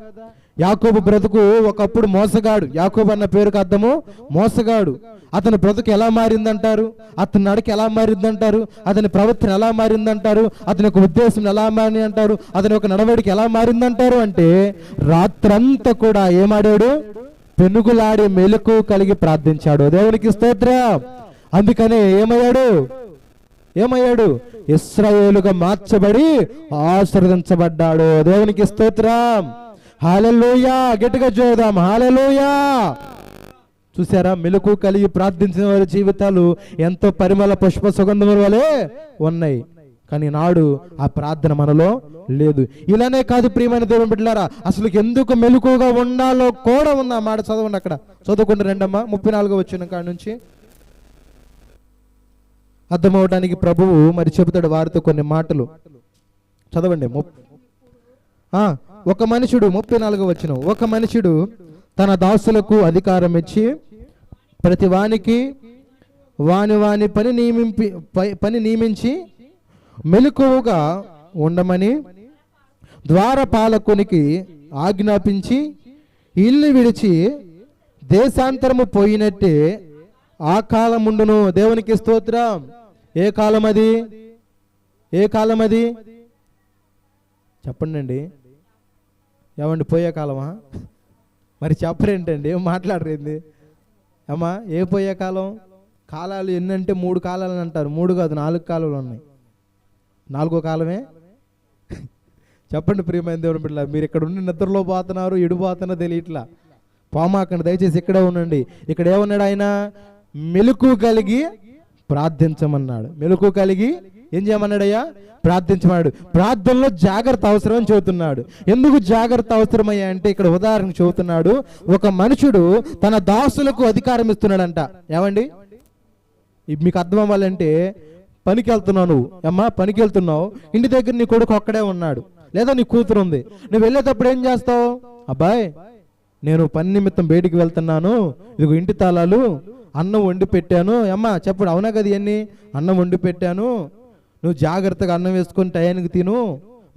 S2: యాకోబు బ్రతుకు ఒకప్పుడు మోసగాడు. యాకోబు అన్న పేరుకు అర్థము మోసగాడు. అతని బ్రతుకు ఎలా మారిందంటారు? అతని నడక ఎలా మారిందంటారు? అతని ప్రవర్తన ఎలా మారిందంటారు? అతని యొక్క ఉద్దేశం ఎలా మారింది అంటారు? అతని యొక్క నడవడిక ఎలా మారిందంటారు అంటే, రాత్రంతా కూడా ఏమాడాడు? పెనుగులాడి మెలకు కలిగి ప్రార్థించాడు. దేవునికి స్తోత్రం. అందుకనే ఏమయ్యాడు? ఇశ్రాయేలుగా మార్చబడి ఆశీర్వదించబడ్డాడు. దేవునికి స్తోత్రం. హల్లెలూయా. గట్టిగా చూద్దాం, హల్లెలూయా. చూసారా? మెలకు కలిగి ప్రార్థించిన వారి జీవితాలు ఎంతో పరిమళ పుష్ప సుగంధముల వలె ఉన్నాయి. కానీ నాడు ఆ ప్రార్థన మనలో లేదు. ఇలానే కాదు ప్రియమైన దేవుని బిడ్డలారా, అసలు ఎందుకు మెలకుగా ఉండాలో కూడా ఉన్న మాట చదవండి. అక్కడ చదువుకుంటే రెండమ్మా 34 వచ్చిన కాడ నుంచి అర్థమవడానికి ప్రభువు మరి చెబుతాడు వారితో కొన్ని మాటలు. చదవండి. ఒక మనుషుడు 34 వచ్చిన, ఒక మనుషుడు తన దాసులకు అధికారం ఇచ్చి ప్రతి వానికి వాని పని నియమించి మెలకువగా ఉండమని ద్వారపాలకునికి ఆజ్ఞాపించి ఇల్లు విడిచి దేశాంతరము పోయినట్టే ఆ కాలముండును. దేవునికి స్తోత్రం. ఏ కాలం అది? ఏ కాలం అది చెప్పండి అండి. ఏమండి, పోయే కాలమా? మరి చెప్పరేంటండి, ఏం మాట్లాడరేంది అమ్మా? ఏ పోయే కాలం? కాలాలు ఎన్నంటే 3 కాలాలు అంటారు. 3 కాదు, 4 కాలాలు ఉన్నాయి. 4వ కాలమే చెప్పండి ప్రియమైన దేవుని బిడ్డల. మీరు ఇక్కడ ఉండి నిద్రలో పోతున్నారు, ఎడిపోతున్నా తెలియట్లా. పోమాకండి దయచేసి, ఇక్కడే ఉండండి. ఇక్కడ ఏమన్నాడు ఆయన? మెలకు కలిగి ప్రార్థించమన్నాడు. మెలకు కలిగి ఏం చేయమన్నాడయ్యా? ప్రార్థించమన్నాడు. ప్రార్థనలో జాగ్రత్త అవసరం అని చెబుతున్నాడు. ఎందుకు జాగ్రత్త అవసరమయ్యా అంటే ఇక్కడ ఉదాహరణ చెబుతున్నాడు. ఒక మనుషుడు తన దాసులకు అధికారం ఇస్తున్నాడంట. ఏమండి, మీకు అర్థం అవ్వాలంటే, పనికి వెళ్తున్నావు నువ్వు, అమ్మా పనికి వెళ్తున్నావు, ఇంటి దగ్గర నీ కొడుకు ఒక్కడే ఉన్నాడు, లేదా నీ కూతురు ఉంది. నువ్వు వెళ్ళేటప్పుడు ఏం చేస్తావు? అబ్బాయి, నేను పని నిమిత్తం బయటికి వెళ్తున్నాను, ఇదిగో ఇంటి తాళాలు, అన్నం వండి పెట్టాను. అమ్మా చెప్పడు, అవునా కదా? ఇవన్నీ అన్నం వండి పెట్టాను, నువ్వు జాగ్రత్తగా అన్నం వేసుకొని టయానికి తిను.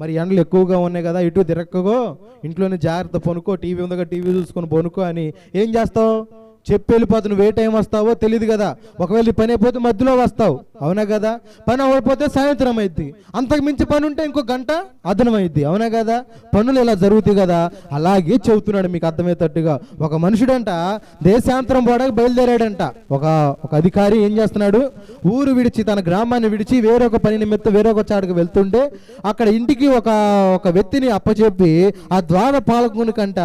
S2: మరి ఎండలు ఎక్కువగా ఉన్నాయి కదా, ఇటు తిరక్కగో, ఇంట్లోనే జాగ్రత్త పనుకో, టీవీ ఉందిగా టీవీ చూసుకొని పనుకో అని ఏం చేస్తావు? చెప్పి వెళ్ళిపోతే నువ్వు ఏ టైం వస్తావో తెలియదు కదా. ఒకవేళ పని అయిపోతే మధ్యలో వస్తావు, అవునా కదా? పని అవ్వకపోతే సాయంత్రం అయింది, అంతకు మించి పని ఉంటే ఇంకో గంట అదనం అయింది, అవునా కదా? పనులు ఇలా జరుగుతాయి కదా. అలాగే చెబుతున్నాడు మీకు అర్థమయ్యేటట్టుగా. ఒక మనుషుడంట దేశాంతరం పోవడానికి బయలుదేరాడంట. ఒక అధికారి ఏం చేస్తున్నాడు? ఊరు విడిచి, తన గ్రామాన్ని విడిచి వేరొక పని నిమిత్తం వేరొక చాటుకు వెళ్తుంటే అక్కడ ఇంటికి ఒక వ్యక్తిని అప్పచెప్పి ఆ ద్వార పాలకునికంట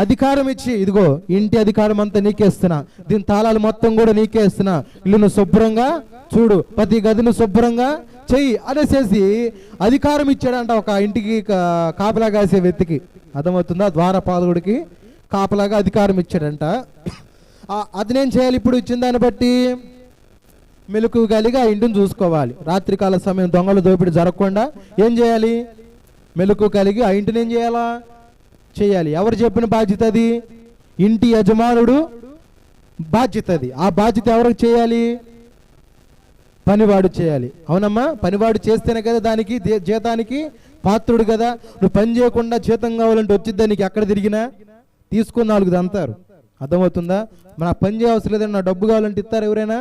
S2: అధికారం ఇచ్చి, ఇదిగో ఇంటి అధికారం అంతా నీకే ఇస్తున్నా, దీని తాళాలు మొత్తం కూడా నీకే ఇస్తున్నా, ఇల్లును శుభ్రంగా చూడు, ప్రతి గదిని శుభ్రంగా చెయ్యి అనేసేసి అధికారం ఇచ్చాడంట ఒక ఇంటికి కాపలా కాసే వ్యక్తికి. అర్థమవుతుందా? ద్వారపాలకుడికి కాపలాగా అధికారం ఇచ్చాడంట. అతనేం చేయాలి? ఇప్పుడు ఇచ్చిన దాన్ని బట్టి మెలకు కలిగి ఆ ఇంటిని చూసుకోవాలి. రాత్రికాల సమయం దొంగలు దోపిడి జరగకుండా ఏం చేయాలి? మెలకు కలిగి ఆ ఇంటిని ఏం చేయాలి. ఎవరు చెప్పిన బాధ్యత అది? ఇంటి యజమానుడు బాధ్యత అది. ఆ బాధ్యత ఎవరికి చేయాలి? పనివాడు చేయాలి. అవునమ్మా, పనివాడు చేస్తేనే కదా దానికి జీతానికి పాత్రుడు కదా. నువ్వు పని చేయకుండా జీతం కావాలంటే వచ్చిద్దా? నీకు ఎక్కడ తిరిగినా తీసుకుని 4 అంటారు. అర్థమవుతుందా? మన పని చేయవలసిన లేదని నా డబ్బు కావాలంటే ఇస్తారు ఎవరైనా?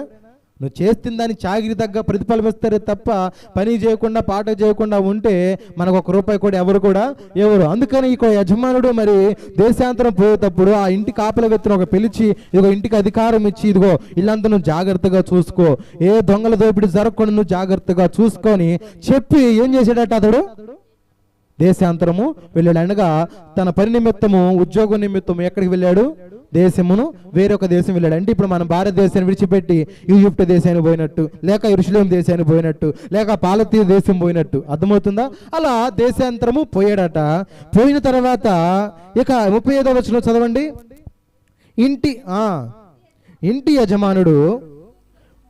S2: నువ్వు చేస్తున్న దానికి చాగిరి తగ్గ ప్రతిఫలం ఇస్తారే తప్ప పని చేయకుండా పాట చేయకుండా ఉంటే మనకు ₹1 కూడా ఎవరు. అందుకని ఇక యజమానుడు మరి దేశాంతరం పోయేటప్పుడు ఆ ఇంటి కాపల వ్యక్తిని ఒక పిలిచి, ఇదిగో ఇంటికి అధికారం ఇచ్చి, ఇదిగో ఇల్లంతా నువ్వు జాగ్రత్తగా చూసుకో, ఏ దొంగల దోపిడి జరగకుండా నువ్వు జాగ్రత్తగా చూసుకొని చెప్పి ఏం చేశాడట అతడు? దేశాంతరము వెళ్ళాడు. అనగా తన పని నిమిత్తము, ఉద్యోగం నిమిత్తము ఎక్కడికి వెళ్ళాడు? దేశమును వేరొక దేశం వెళ్ళాడు. అంటే ఇప్పుడు మనం భారతదేశాన్ని విడిచిపెట్టి ఈజిప్ట్ దేశానికి పోయినట్టు, లేక యెరూషలేము దేశానికి పోయినట్టు, లేక పాలస్తీన దేశం పోయినట్టు. అర్థమవుతుందా? అలా దేశాంతరము పోయాడట. పోయిన తర్వాత ఇక 35వ వచనం చదవండి. ఇంటి యజమానుడు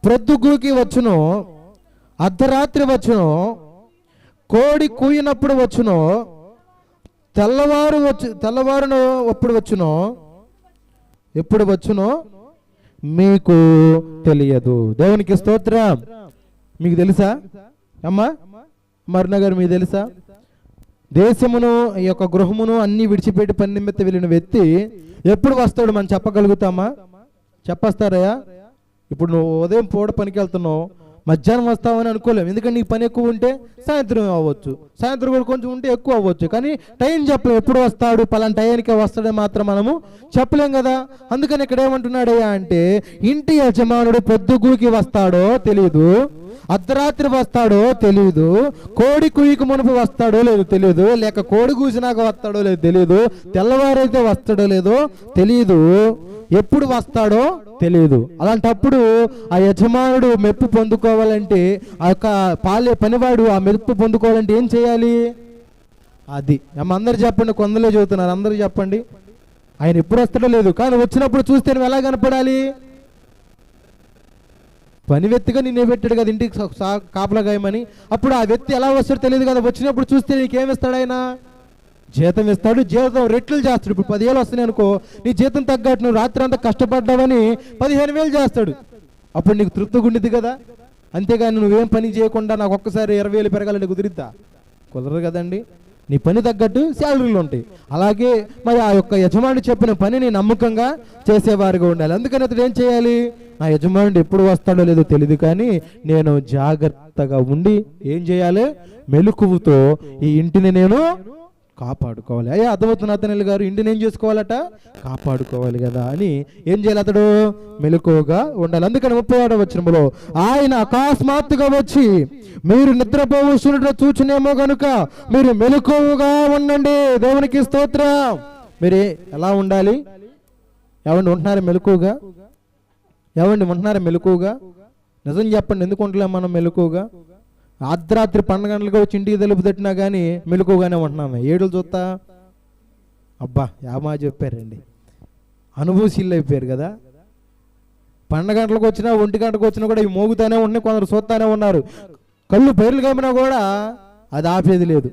S2: ప్రొద్దుగూకి వచ్చును, అర్ధరాత్రి వచ్చును, కోడి కూయినప్పుడు వచ్చును, తెల్లవారును ఎప్పుడు వచ్చునో మీకు తెలియదు. దేవునికి స్తోత్రం. మీకు తెలుసా అమ్మా? మరుణ గారు మీకు తెలుసా? దేశమును, ఈ యొక్క గృహమును అన్ని విడిచిపెట్టి పని నిమిత్తం వెళ్ళిన వ్యక్తి ఎప్పుడు వస్తాడు మనం చెప్పగలుగుతామా? చెప్పేస్తారయ్యా? ఇప్పుడు నువ్వు ఉదయం పూట పనికి వెళ్తున్నావు, మధ్యాహ్నం వస్తావని అనుకోలేము. ఎందుకంటే నీకు పని ఎక్కువ ఉంటే సాయంత్రం అవ్వచ్చు, సాయంత్రం కూడా కొంచెం ఉంటే ఎక్కువ అవ్వచ్చు, కానీ టైం చెప్పలేము. ఎప్పుడు వస్తాడు, పలానా టైంకే వస్తాడని మాత్రం మనము చెప్పలేం కదా. అందుకని ఇక్కడ ఏమంటున్నాడయ్యా అంటే, ఇంటి యజమానుడు పొద్దుగూకి వస్తాడో తెలియదు, అర్ధరాత్రి వస్తాడో తెలియదు, కోడి కుయ్యకు మునుపు వస్తాడో లేదో తెలియదు, లేక కోడి కూసినాక వస్తాడో లేదో తెలియదు, తెల్లవారైతే వస్తాడో లేదో తెలియదు, ఎప్పుడు వస్తాడో తెలియదు. అలాంటప్పుడు ఆ యజమానుడు మెప్పు పొందుకోవాలంటే, ఆ యొక్క పనివాడు ఆ మెప్పు పొందుకోవాలంటే ఏం చేయాలి? అది అందరు చెప్పండి, కొందరే చెబుతున్నారు, అందరూ చెప్పండి. ఆయన ఎప్పుడు వస్తాడో లేదు, కానీ వచ్చినప్పుడు చూస్తే నువ్వు ఎలా కనపడాలి? పని వ్యక్తిగా నిన్నే పెట్టాడు కదా ఇంటికి కాపలా గాయమని. అప్పుడు ఆ వ్యక్తి ఎలా వస్తాడో తెలియదు కదా. వచ్చినప్పుడు చూస్తే నీకేమిస్తాడు? ఆయన జీతం ఇస్తాడు, జీతం రెట్లు చేస్తాడు. ఇప్పుడు 10,000 వస్తున్నాయి అనుకో, నీ జీతం తగ్గట్టు నువ్వు రాత్రి అంతా కష్టపడ్డావని 15,000 చేస్తాడు. అప్పుడు నీకు తృప్తిగా ఉండిద్ది కదా. అంతేగాని నువ్వేం పని చేయకుండా నాకు ఒక్కసారి 20,000 పెరగాలంటే కుదిరిద్దా? కుదరదు కదండి. నీ పని తగ్గట్టు శాలరీలు ఉంటాయి. అలాగే మరి ఆ యొక్క యజమాని చెప్పిన పనిని నమ్మకంగా చేసేవారుగా ఉండాలి. అందుకని అతడు ఏం చేయాలి? నా యజమానుడు ఎప్పుడు వస్తాడో లేదో తెలియదు, కానీ నేను జాగ్రత్తగా ఉండి ఏం చేయాలి? మెలకువతో ఈ ఇంటిని నేను కాపాడుకోవాలి. అయ్యా అర్థమవుతున్న అతనిల్ గారు, ఇంటిని ఏం చేసుకోవాలట? కాపాడుకోవాలి కదా అని ఏం చేయాలి? అతడు మెలకువగా ఉండాలి. అందుకని 36వ వచనంలో ఆయన అకస్మాత్తుగా వచ్చి మీరు నిద్రపోవచ్చున్నట్లు చూచునేమో గనుక మీరు మెలకువగా ఉండండి. దేవునికి స్తోత్రం. మీరు ఎలా ఉండాలి? ఏమండి ఉంటున్నారా మెలకువగా? ఏమండి ఉంటున్నారా మెలకువగా? నిజం చెప్పండి, ఎందుకు ఉండలేం మనం మెలకువగా? అర్ధరాత్రి 12 గంటలకు వచ్చి ఇంటికి తలుపు తట్టినా కానీ మెలకుగానే ఉంటున్నామే. ఏడులు చూస్తా అబ్బా యామా చెప్పారండి, అనుభూశీళ్ళు అయిపోయారు కదా. 12 గంటలకు వచ్చినా 1 గంటకు వచ్చినా కూడా ఇవి మోగుతానే ఉన్నాయి, కొందరు చూస్తానే ఉన్నారు. కళ్ళు పైర్లు కమ్మినా కూడా అది ఆపేది లేదు,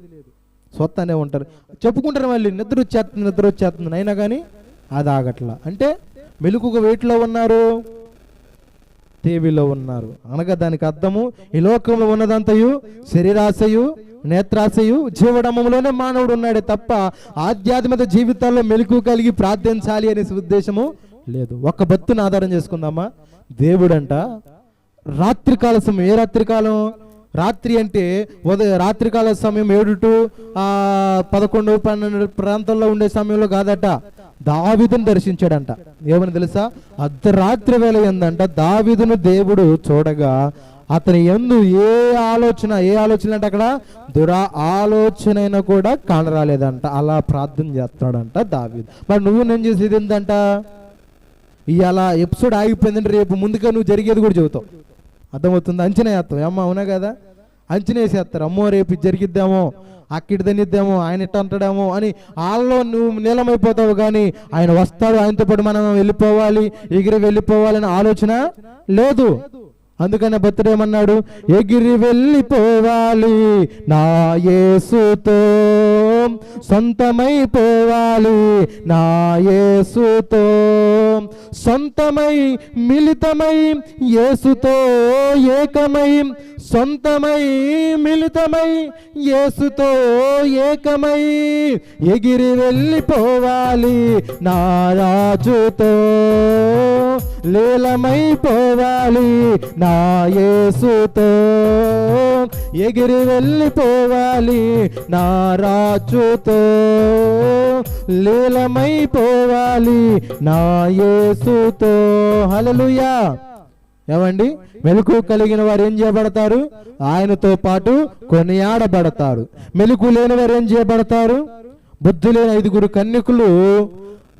S2: చూస్తానే ఉంటారు. చెప్పుకుంటారు మళ్ళీ నిద్ర వచ్చేస్తుంది అయినా కానీ అది ఆగట్లా. అంటే మెలకుగా వేటిలో ఉన్నారు? టీవీలో ఉన్నారు. అనగా దానికి అర్థము ఈ లోకంలో ఉన్నదంతయు శరీరాశయు నేత్రాశయు జీవడమంలోనే మానవుడు ఉన్నాడే తప్ప ఆధ్యాత్మిక జీవితాల్లో మెలకువ కలిగి ప్రార్థించాలి అనే ఉద్దేశము లేదు. ఒక్క భక్తుని ఆధారం చేసుకుందామా? దేవుడంట రాత్రికాల సమయం, ఏ రాత్రికాలం? రాత్రి అంటే రాత్రికాల సమయం 7 to 11, 12 ప్రాంతంలో ఉండే సమయంలో కాదట. దావీదును దర్శించాడంట. ఏమని తెలుసా? అర్ధరాత్రి వేళ ఏందంట దావీదును దేవుడు చూడగా అతని యందు ఏ ఆలోచన అంటే అక్కడ ఆలోచన అయినా కూడా కానరాలేదంట. అలా ప్రార్థన చేస్తున్నాడంట దావీదు. మరి నువ్వు నేను చేసేది ఏంటంట? ఇవాళ ఎపిసోడ్ ఆగిపోయిందంటే రేపు ముందుగా నువ్వు జరిగేది కూడా చెబుతావు. అర్థమవుతుంది? అంచనా వేస్తావు. అమ్మ అవునా కదా? అంచనా వేసేస్తారు. అమ్మో రేపు జరిగిద్దామో, అక్కిడి తినిద్దామో, ఆయన ఇట్ట అంటాడేమో అని వాళ్ళలో నువ్వు నీలమైపోతావు. కానీ ఆయన వస్తాడు, ఆయనతో పాటు మనం వెళ్ళిపోవాలి, ఎగిరి వెళ్ళిపోవాలని ఆలోచన లేదు. అందుకనే భక్తుడేమన్నాడు? ఎగిరి వెళ్ళిపోవాలి నా యేసుతో, సొంతమైపోవాలి నా యేసుతో, సొంతమై మిళితమై యేసుతో ఏకమై, సొంతమై మిళితమై యేసుతో ఏకమై, ఎగిరి వెళ్ళిపోవాలి నా రాజుతో, లీలమైపోవాలి నా యేసుతో, ఎగిరి వెళ్ళిపోవాలి నా రాజుతో, లీలమైపోవాలి నా యేసుతో. హల్లెలూయా. ఏమండి? మెలకువ కలిగిన వారు ఏం చేయబడతారు? ఆయనతో పాటు కొనియాడబడతారు. మెలకువ లేని వారు ఏం చేయబడతారు? బుద్ధి లేని 5 కన్యకులు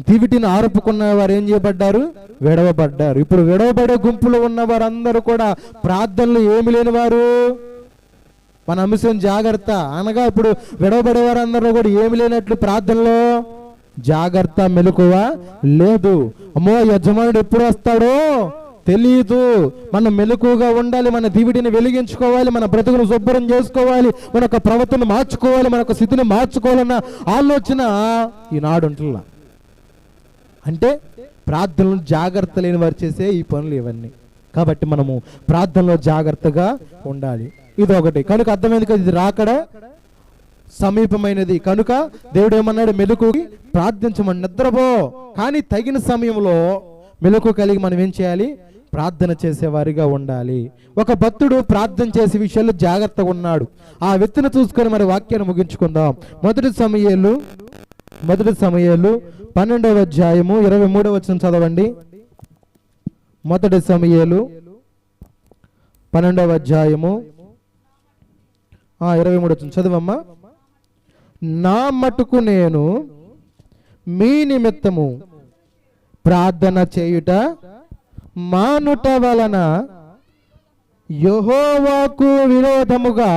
S2: దివిటిని ఆరుపుకున్న వారు ఏం చేయబడ్డారు? విడవబడ్డారు. ఇప్పుడు విడవబడే గుంపులో ఉన్న వారందరూ కూడా ప్రార్థనలు ఏమి లేని వారు. మన అంశం జాగ్రత్త. అనగా ఇప్పుడు విడవబడే వారందరూ కూడా ఏమి లేనట్లు ప్రార్థనలో జాగ్రత్త, మెలకువ లేదు. అమ్మో యజమానుడు ఎప్పుడు వస్తాడో తెలీదు. మనం మెలకువగా ఉండాలి, మన దివిటిని వెలిగించుకోవాలి, మన బ్రతుకును శుభ్రం చేసుకోవాలి, మన యొక్క ప్రవర్తన మార్చుకోవాలి, మన యొక్క స్థితిని మార్చుకోవాలన్న ఆలోచన ఈనాడు ఉంటున్నా. అంటే ప్రార్థనలు జాగ్రత్త లేని వారు చేసే ఈ పనులు ఇవన్నీ. కాబట్టి మనము ప్రార్థనలో జాగ్రత్తగా ఉండాలి. ఇది ఒకటి. కనుక అర్థమైంది కదా, ఇది రాకడ సమీపమైనది. కనుక దేవుడు ఏమన్నాడు? మెలకువకి ప్రార్థించమని. నిద్రపో, కానీ తగిన సమయంలో మెలకువ కలిగి మనం ఏం చేయాలి? ప్రార్థన చేసేవారిగా ఉండాలి. ఒక భక్తుడు ప్రార్థన చేసే విషయాల్లో జాగ్రత్తగా ఉన్నాడు. ఆ వ్యక్తిని చూసుకొని మరి వాక్యాన్ని ముగించుకుందాం. మొదటి సమూయేలు 12వ అధ్యాయము 23వ వచనం చదవండి. మొదటి సమూయేలు 12వ అధ్యాయము 23వ వచనం చదవమ్మా. నా మటుకు నేను మీ నిమిత్తము ప్రార్థన చేయుట మానుట వలన యెహోవాకు విరోధముగా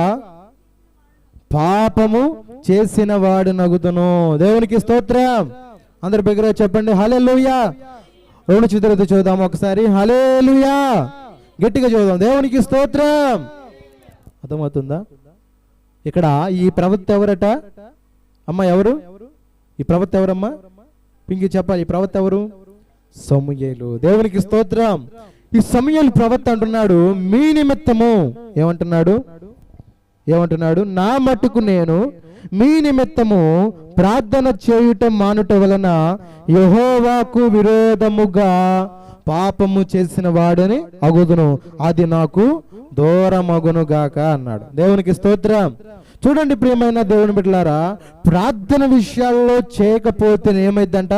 S2: పాపము చేసిన వాడు నగుదును. దేవునికి స్తోత్రం. అందరి బిగ్గరగా చెప్పండి హల్లెలూయా. 2 చిత్రతో చూద్దాం ఒకసారి. హల్లెలూయా గట్టిగా చూద్దాం. దేవునికి స్తోత్రం. అర్థమవుతుందా? ఇక్కడ ఈ ప్రవక్త ఎవరట? అమ్మ ఎవరు ఈ ప్రవక్త? ఎవరమ్మా? పింకి చెప్పాలి. ఈ ప్రవక్త ఎవరు? సమూయేలు. దేవునికి స్తోత్రం. ఈ సమూయేలు ప్రవక్త అంటున్నాడు మీ నిమిత్తము ఏమంటున్నాడు? నా మట్టుకు నేను మీ నిమిత్తము ప్రార్థన చేయుట మానుట వలన యెహోవాకు విరోధముగా పాపము చేసిన వాడని అగుదును, అది నాకు దూరమగును గాక అన్నాడు. దేవునికి స్తోత్రం. చూడండి ప్రియమైన దేవుని బిడ్డలారా, ప్రార్థన విషయాల్లో చేయకపోతే ఏమైందంట?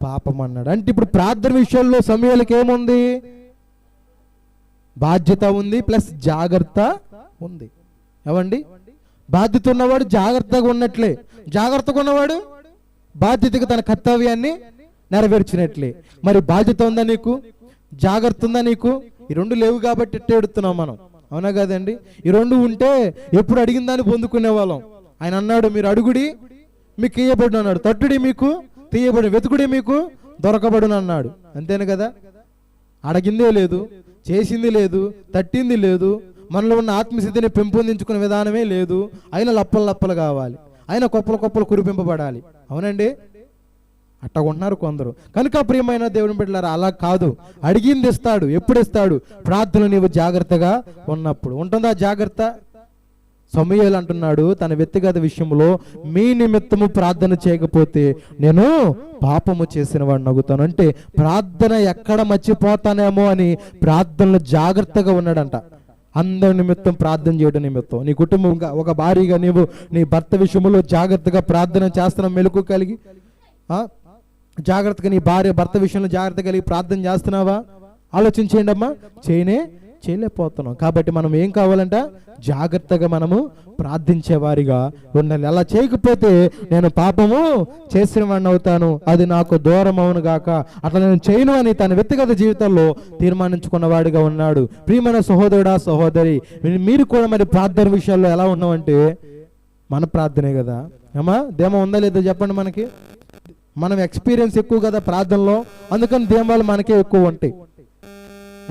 S2: పాపం అన్నాడు. అంటే ఇప్పుడు ప్రార్థన విషయాల్లో సమూయేలుకి ఏముంది? బాధ్యత ఉంది, ప్లస్ జాగ్రత్త ఉంది. ఏమండి? బాధ్యత ఉన్నవాడు జాగ్రత్తగా ఉన్నట్లే, జాగ్రత్తగా ఉన్నవాడు బాధ్యతగా తన కర్తవ్యాన్ని నెరవేర్చినట్లే. మరి బాధ్యత ఉందా నీకు? జాగ్రత్త ఉందా నీకు? ఈ రెండు లేవు కాబట్టి ఎట్టేడుతున్నాం మనం, అవునా కదండి? ఈ రెండు ఉంటే ఎప్పుడు అడిగిన దాన్ని పొందుకునే వాళ్ళం. ఆయన అన్నాడు, మీరు అడుగుడి మీకు ఇయ్యబడును అన్నాడు, తట్టుడి మీకు తీయబడి, వెతుకుడి మీకు దొరకబడును అన్నాడు. అంతేను కదా? అడిగిందే లేదు, చేసింది లేదు, తట్టింది లేదు, మనలో ఉన్న ఆత్మస్థితిని పెంపొందించుకునే విధానమే లేదు. అయినా లప్పలు కావాలి, అయినా కొప్పలు కురిపింపబడాలి. అవునండి, అట్టగుంటున్నారు కొందరు. కనుక ప్రియమైన దేవుని బిడ్డలారా, అలా కాదు. అడిగింది ఇస్తాడు. ఎప్పుడు ఇస్తాడు? ప్రార్థన నీవు జాగ్రత్తగా ఉన్నప్పుడు. ఉంటుందా జాగ్రత్త? సమూయేలు అంటున్నాడు తన వ్యక్తిగత విషయంలో, మీ నిమిత్తము ప్రార్థన చేయకపోతే నేను పాపము చేసిన వాడిని అగుతాను. అంటే ప్రార్థన ఎక్కడ మర్చిపోతానేమో అని ప్రార్థనలో జాగ్రత్తగా ఉన్నాడంట. అందరి నిమిత్తం ప్రార్థన చేయడం నిమిత్తం, నీ కుటుంబంగా ఒక భార్యగా నీవు నీ భర్త విషయంలో జాగ్రత్తగా ప్రార్థన చేస్తున్నావు, మెలకు కలిగి జాగ్రత్తగా నీ భర్త విషయంలో జాగ్రత్త కలిగి ప్రార్థన చేస్తున్నావా? ఆలోచించేయండి అమ్మా. చేయలేకపోతున్నాం. కాబట్టి మనం ఏం కావాలంట? జాగ్రత్తగా మనము ప్రార్థించే వారిగా ఉండాలి. అలా చేయకపోతే నేను పాపము చేసిన వాడిని అవుతాను, అది నాకు దూరం అవును గాక, అట్లా నేను చేయను అని తన వ్యక్తిగత జీవితంలో తీర్మానించుకున్న వాడిగా ఉన్నాడు. ప్రియమైన సహోదరుడా, సహోదరి, మీరు కూడా మరి ప్రార్థన విషయాల్లో ఎలా ఉన్నామంటే మన ప్రార్థనే కదా. ఏమా దేమం ఉందా లేదా చెప్పండి. మనకి మనం ఎక్స్పీరియన్స్ ఎక్కువ కదా ప్రార్థనలో, అందుకని దేమాలు మనకే ఎక్కువ ఉంటాయి.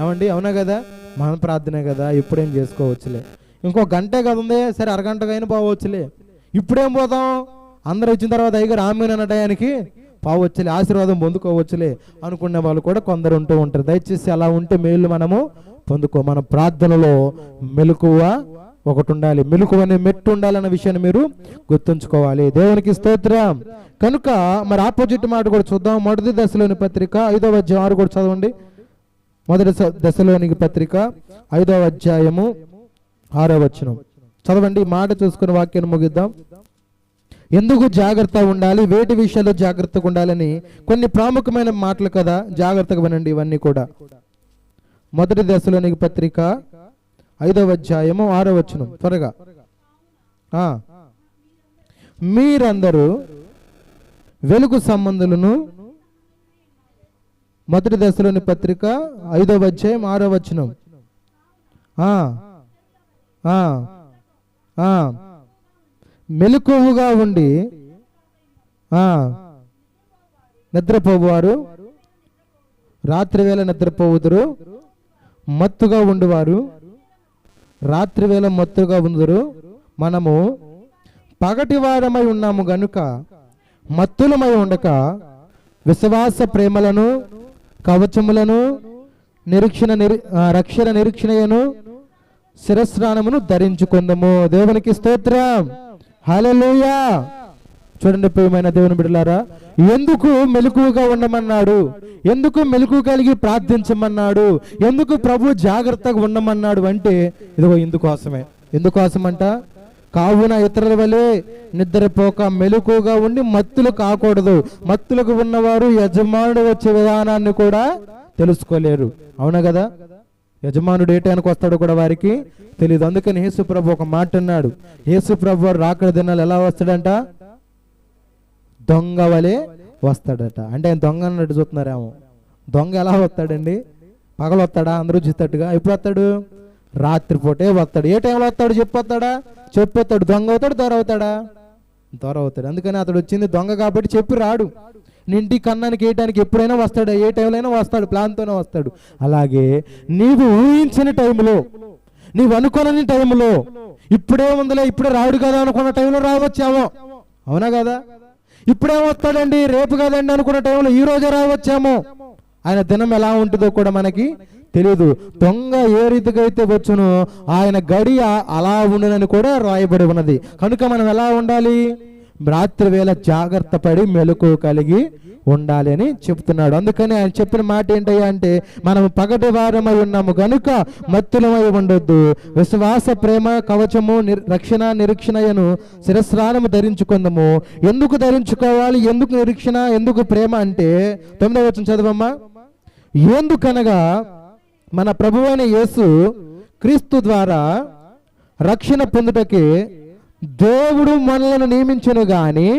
S2: ఏమండి? అవునా కదా? మన ప్రార్థనే కదా, ఇప్పుడేం చేసుకోవచ్చులే, ఇంకో గంటే కదా ఉంది, సరే అరగంటకైనా పోవచ్చులే, ఇప్పుడేం పోదాం, అందరూ వచ్చిన తర్వాత అయ్యగారు ఆమె అన్న టయానికి పోవచ్చులే, ఆశీర్వాదం పొందుకోవచ్చులే అనుకునే వాళ్ళు కూడా కొందరు ఉంటూ ఉంటారు. దయచేసి అలా ఉంటే మేలు మనము పొందుకో. మన ప్రార్థనలో మెలకువ ఒకటి ఉండాలి, మెలకువనే మెట్టు ఉండాలన్న విషయాన్ని మీరు గుర్తుంచుకోవాలి. దేవునికి స్తోత్రం. కనుక మరి ఆపోజిట్ మాట కూడా చూద్దాం. మొదటి దశలోని పత్రిక 5వ అధ్యాయం 6 కూడా చదవండి. మొదటి దశలోనికి పత్రిక 5వ అధ్యాయము 6వ వచనం చదవండి. మాట చూసుకుని వాక్యాన్ని ముగిద్దాం. ఎందుకు జాగ్రత్త ఉండాలి, వేటి విషయాల్లో జాగ్రత్తగా ఉండాలని కొన్ని ప్రాముఖ్యమైన మాటలు కదా, జాగ్రత్తగా వినండి ఇవన్నీ కూడా. మొదటి దశలోనికి పత్రిక 5వ అధ్యాయము 6వ వచనం త్వరగా. మీరందరూ వెలుగు సంబంధులను, మొదటి దశలోని పత్రిక 5వ అధ్యాయం 6వ వచనం. మెలకువగా ఉండి నిద్రపోవారు, రాత్రివేళ నిద్రపోవుదురు, మత్తుగా ఉండువారు రాత్రివేళ మత్తుగా ఉందురు. మనము పగటి వారమై ఉన్నాము గనుక మత్తులమై ఉండక విశ్వాస ప్రేమలను, కవచములను, రక్షణ నిరీక్షణను, శిరస్నానమును ధరించుకుందాము. దేవునికి స్తోత్రం. హల్లెలూయా. చూడండి ప్రియమైన దేవుని బిడ్డలారా, ఎందుకు మెలకువగా ఉండమన్నాడు, ఎందుకు మెలకువ కలిగి ప్రార్థించమన్నాడు, ఎందుకు ప్రభు జాగ్రత్తగా ఉండమన్నాడు అంటే ఇదిగో ఇందుకోసమే. ఎందుకోసమంట? కావున ఇతరుల వలె నిద్రపోక మెలకువగా ఉండి మత్తులు కాకూడదు. మత్తులకు ఉన్నవారు యజమానుడు వచ్చే విధానాన్ని కూడా తెలుసుకోలేరు. అవునా కదా? యజమానుడు ఏ టైంకి వస్తాడో కూడా వారికి తెలియదు. అందుకని యేసు ప్రభు ఒక మాట అన్నాడు. యేసు ప్రభు వారు రాకడ దినాలు ఎలా వస్తాడంట? దొంగ వలె వస్తాడట. అంటే ఆయన దొంగ అన్నట్టు చూస్తున్నారేమో. దొంగ ఎలా వస్తాడండి? పగలు వస్తాడా? అందరూ చూస్తట్టుగా. ఎప్పుడు వస్తాడు? రాత్రిపూటే వస్తాడు. ఏ టైంలో వస్తాడు? చెప్పొస్తాడు. దొంగ అవుతాడు, దొర అవుతాడా? దొర అవుతాడు. అందుకని అతడు వచ్చింది దొంగ కాబట్టి చెప్పి రాడు. నింటి కన్నానికి వేయటానికి ఎప్పుడైనా వస్తాడు, ఏ టైంలో అయినా వస్తాడు, ప్లాన్తోనే వస్తాడు. అలాగే నీవు ఊహించిన టైంలో, నీవు అనుకోని టైంలో, ఇప్పుడే ఉందిలే, ఇప్పుడే రాడు కదా అనుకున్న టైంలో రావచ్చామో. అవునా కదా? ఇప్పుడే వస్తాడండి, రేపు కదండి అనుకున్న టైంలో ఈ రోజే రావచ్చామో. ఆయన దినం ఎలా ఉంటుందో కూడా మనకి తెలియదు. దొంగ ఏ రీతిగా అయితే వచ్చునో ఆయన గడియ అలా ఉండునని కూడా రాయబడి ఉన్నది. కనుక మనం ఎలా ఉండాలి? రాత్రి వేళ జాగ్రత్త పడి మెలకు కలిగి ఉండాలి అని చెప్తున్నాడు. అందుకని ఆయన చెప్పిన మాట ఏంటయ్యా అంటే, మనం పగటి వారమై ఉన్నాము కనుక మత్తులమై ఉండొద్దు. విశ్వాస ప్రేమ కవచము రక్షణ నిరీక్షణయను శిరస్నానము ధరించుకుందాము. ఎందుకు ధరించుకోవాలి? ఎందుకు నిరీక్షణ, ఎందుకు ప్రేమ అంటే 9వ వచనం చదవమ్మా. ఎందుకనగా మన ప్రభువైన యేసు క్రీస్తు ద్వారా రక్షణ పొందుటకి దేవుడు మనలను నియమించును గాని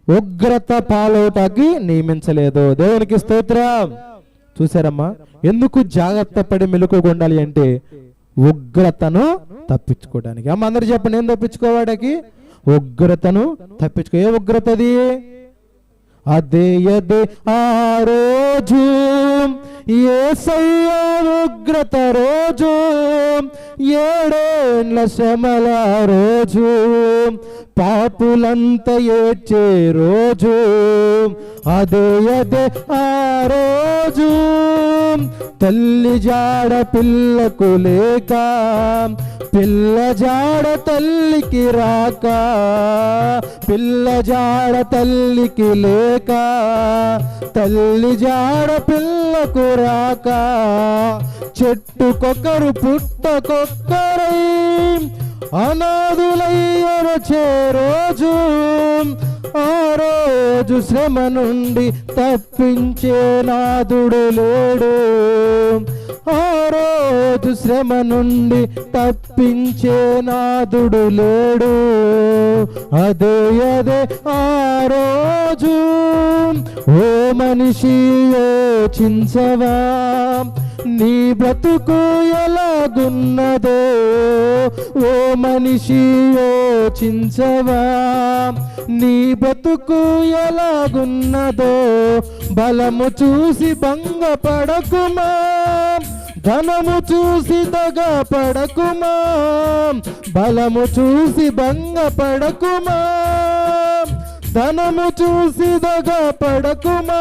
S2: ఉగ్రత పాలవుటకి నియమించలేదు. దేవునికి స్తోత్రం. చూసారమ్మా, ఎందుకు జాగ్రత్త పడి మెలకుగా ఉండాలి అంటే ఉగ్రతను తప్పించుకోవడానికి. అమ్మ అందరు చెప్పండి, ఏం తప్పించుకోవడానికి? ఉగ్రతను తప్పించుకో. ఏ ఉగ్రతది? అదే ఆ రోజు యేసయ్య ఉగ్రత రోజు, 7 ఏండ్ల శ్రమల రోజు, పాపులంతా ఏడ్చే రోజు. అదే ఆ రోజు తల్లి జాడ పిల్లకు లేక, పిల్ల జాడ తల్లికి రాక, పిల్ల జాడ తల్లికి లేక, తల్లి జాడ పిల్లకు రాక, చెట్టుకొకరు పుట్టకొక్కరై అనాథులయ్యొచ్చే రోజు. ఆ రోజు శ్రమ నుండి తప్పించే నాదుడు లేడు. ఆ రోజు శ్రమ నుండి తప్పించే నాదుడు లేడు. అదే ఆ రోజు. ఓ మనిషి యోచించవా, నీ బ్రతుకు ఎలాగున్నదో. ఓ మనిషి యోచించవా, నీ బ్రతుకు ఎలాగున్నదో. బలము చూసి భంగపడకుమా, ధనము చూసి దగపడకుమా. బలము చూసి భంగపడకుమా, ధనము చూసి దగపడకుమా.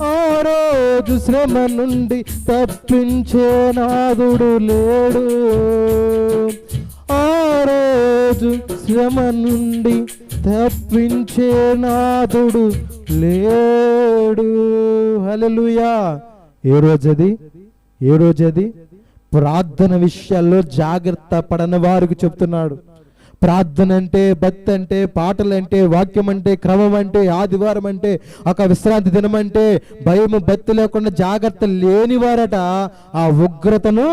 S2: ఆ రోజు శ్రమ నుండి తప్పించే నాదుడు లేడు. ఆ రోజు శ్రమ నుండి తప్పించే నాదుడు లేడు. హల్లెలూయా. ఏ రోజది? ప్రార్థన విషయాల్లో జాగ్రత్త పడని వారికి చెప్తున్నాడు. ప్రార్థన అంటే, భక్తి అంటే, పాటలంటే, వాక్యం అంటే, క్రమం అంటే, ఆదివారం అంటే, ఒక విశ్రాంతి దినం అంటే భయం భక్తి లేకుండా జాగ్రత్త లేనివారట ఆ ఉగ్రతను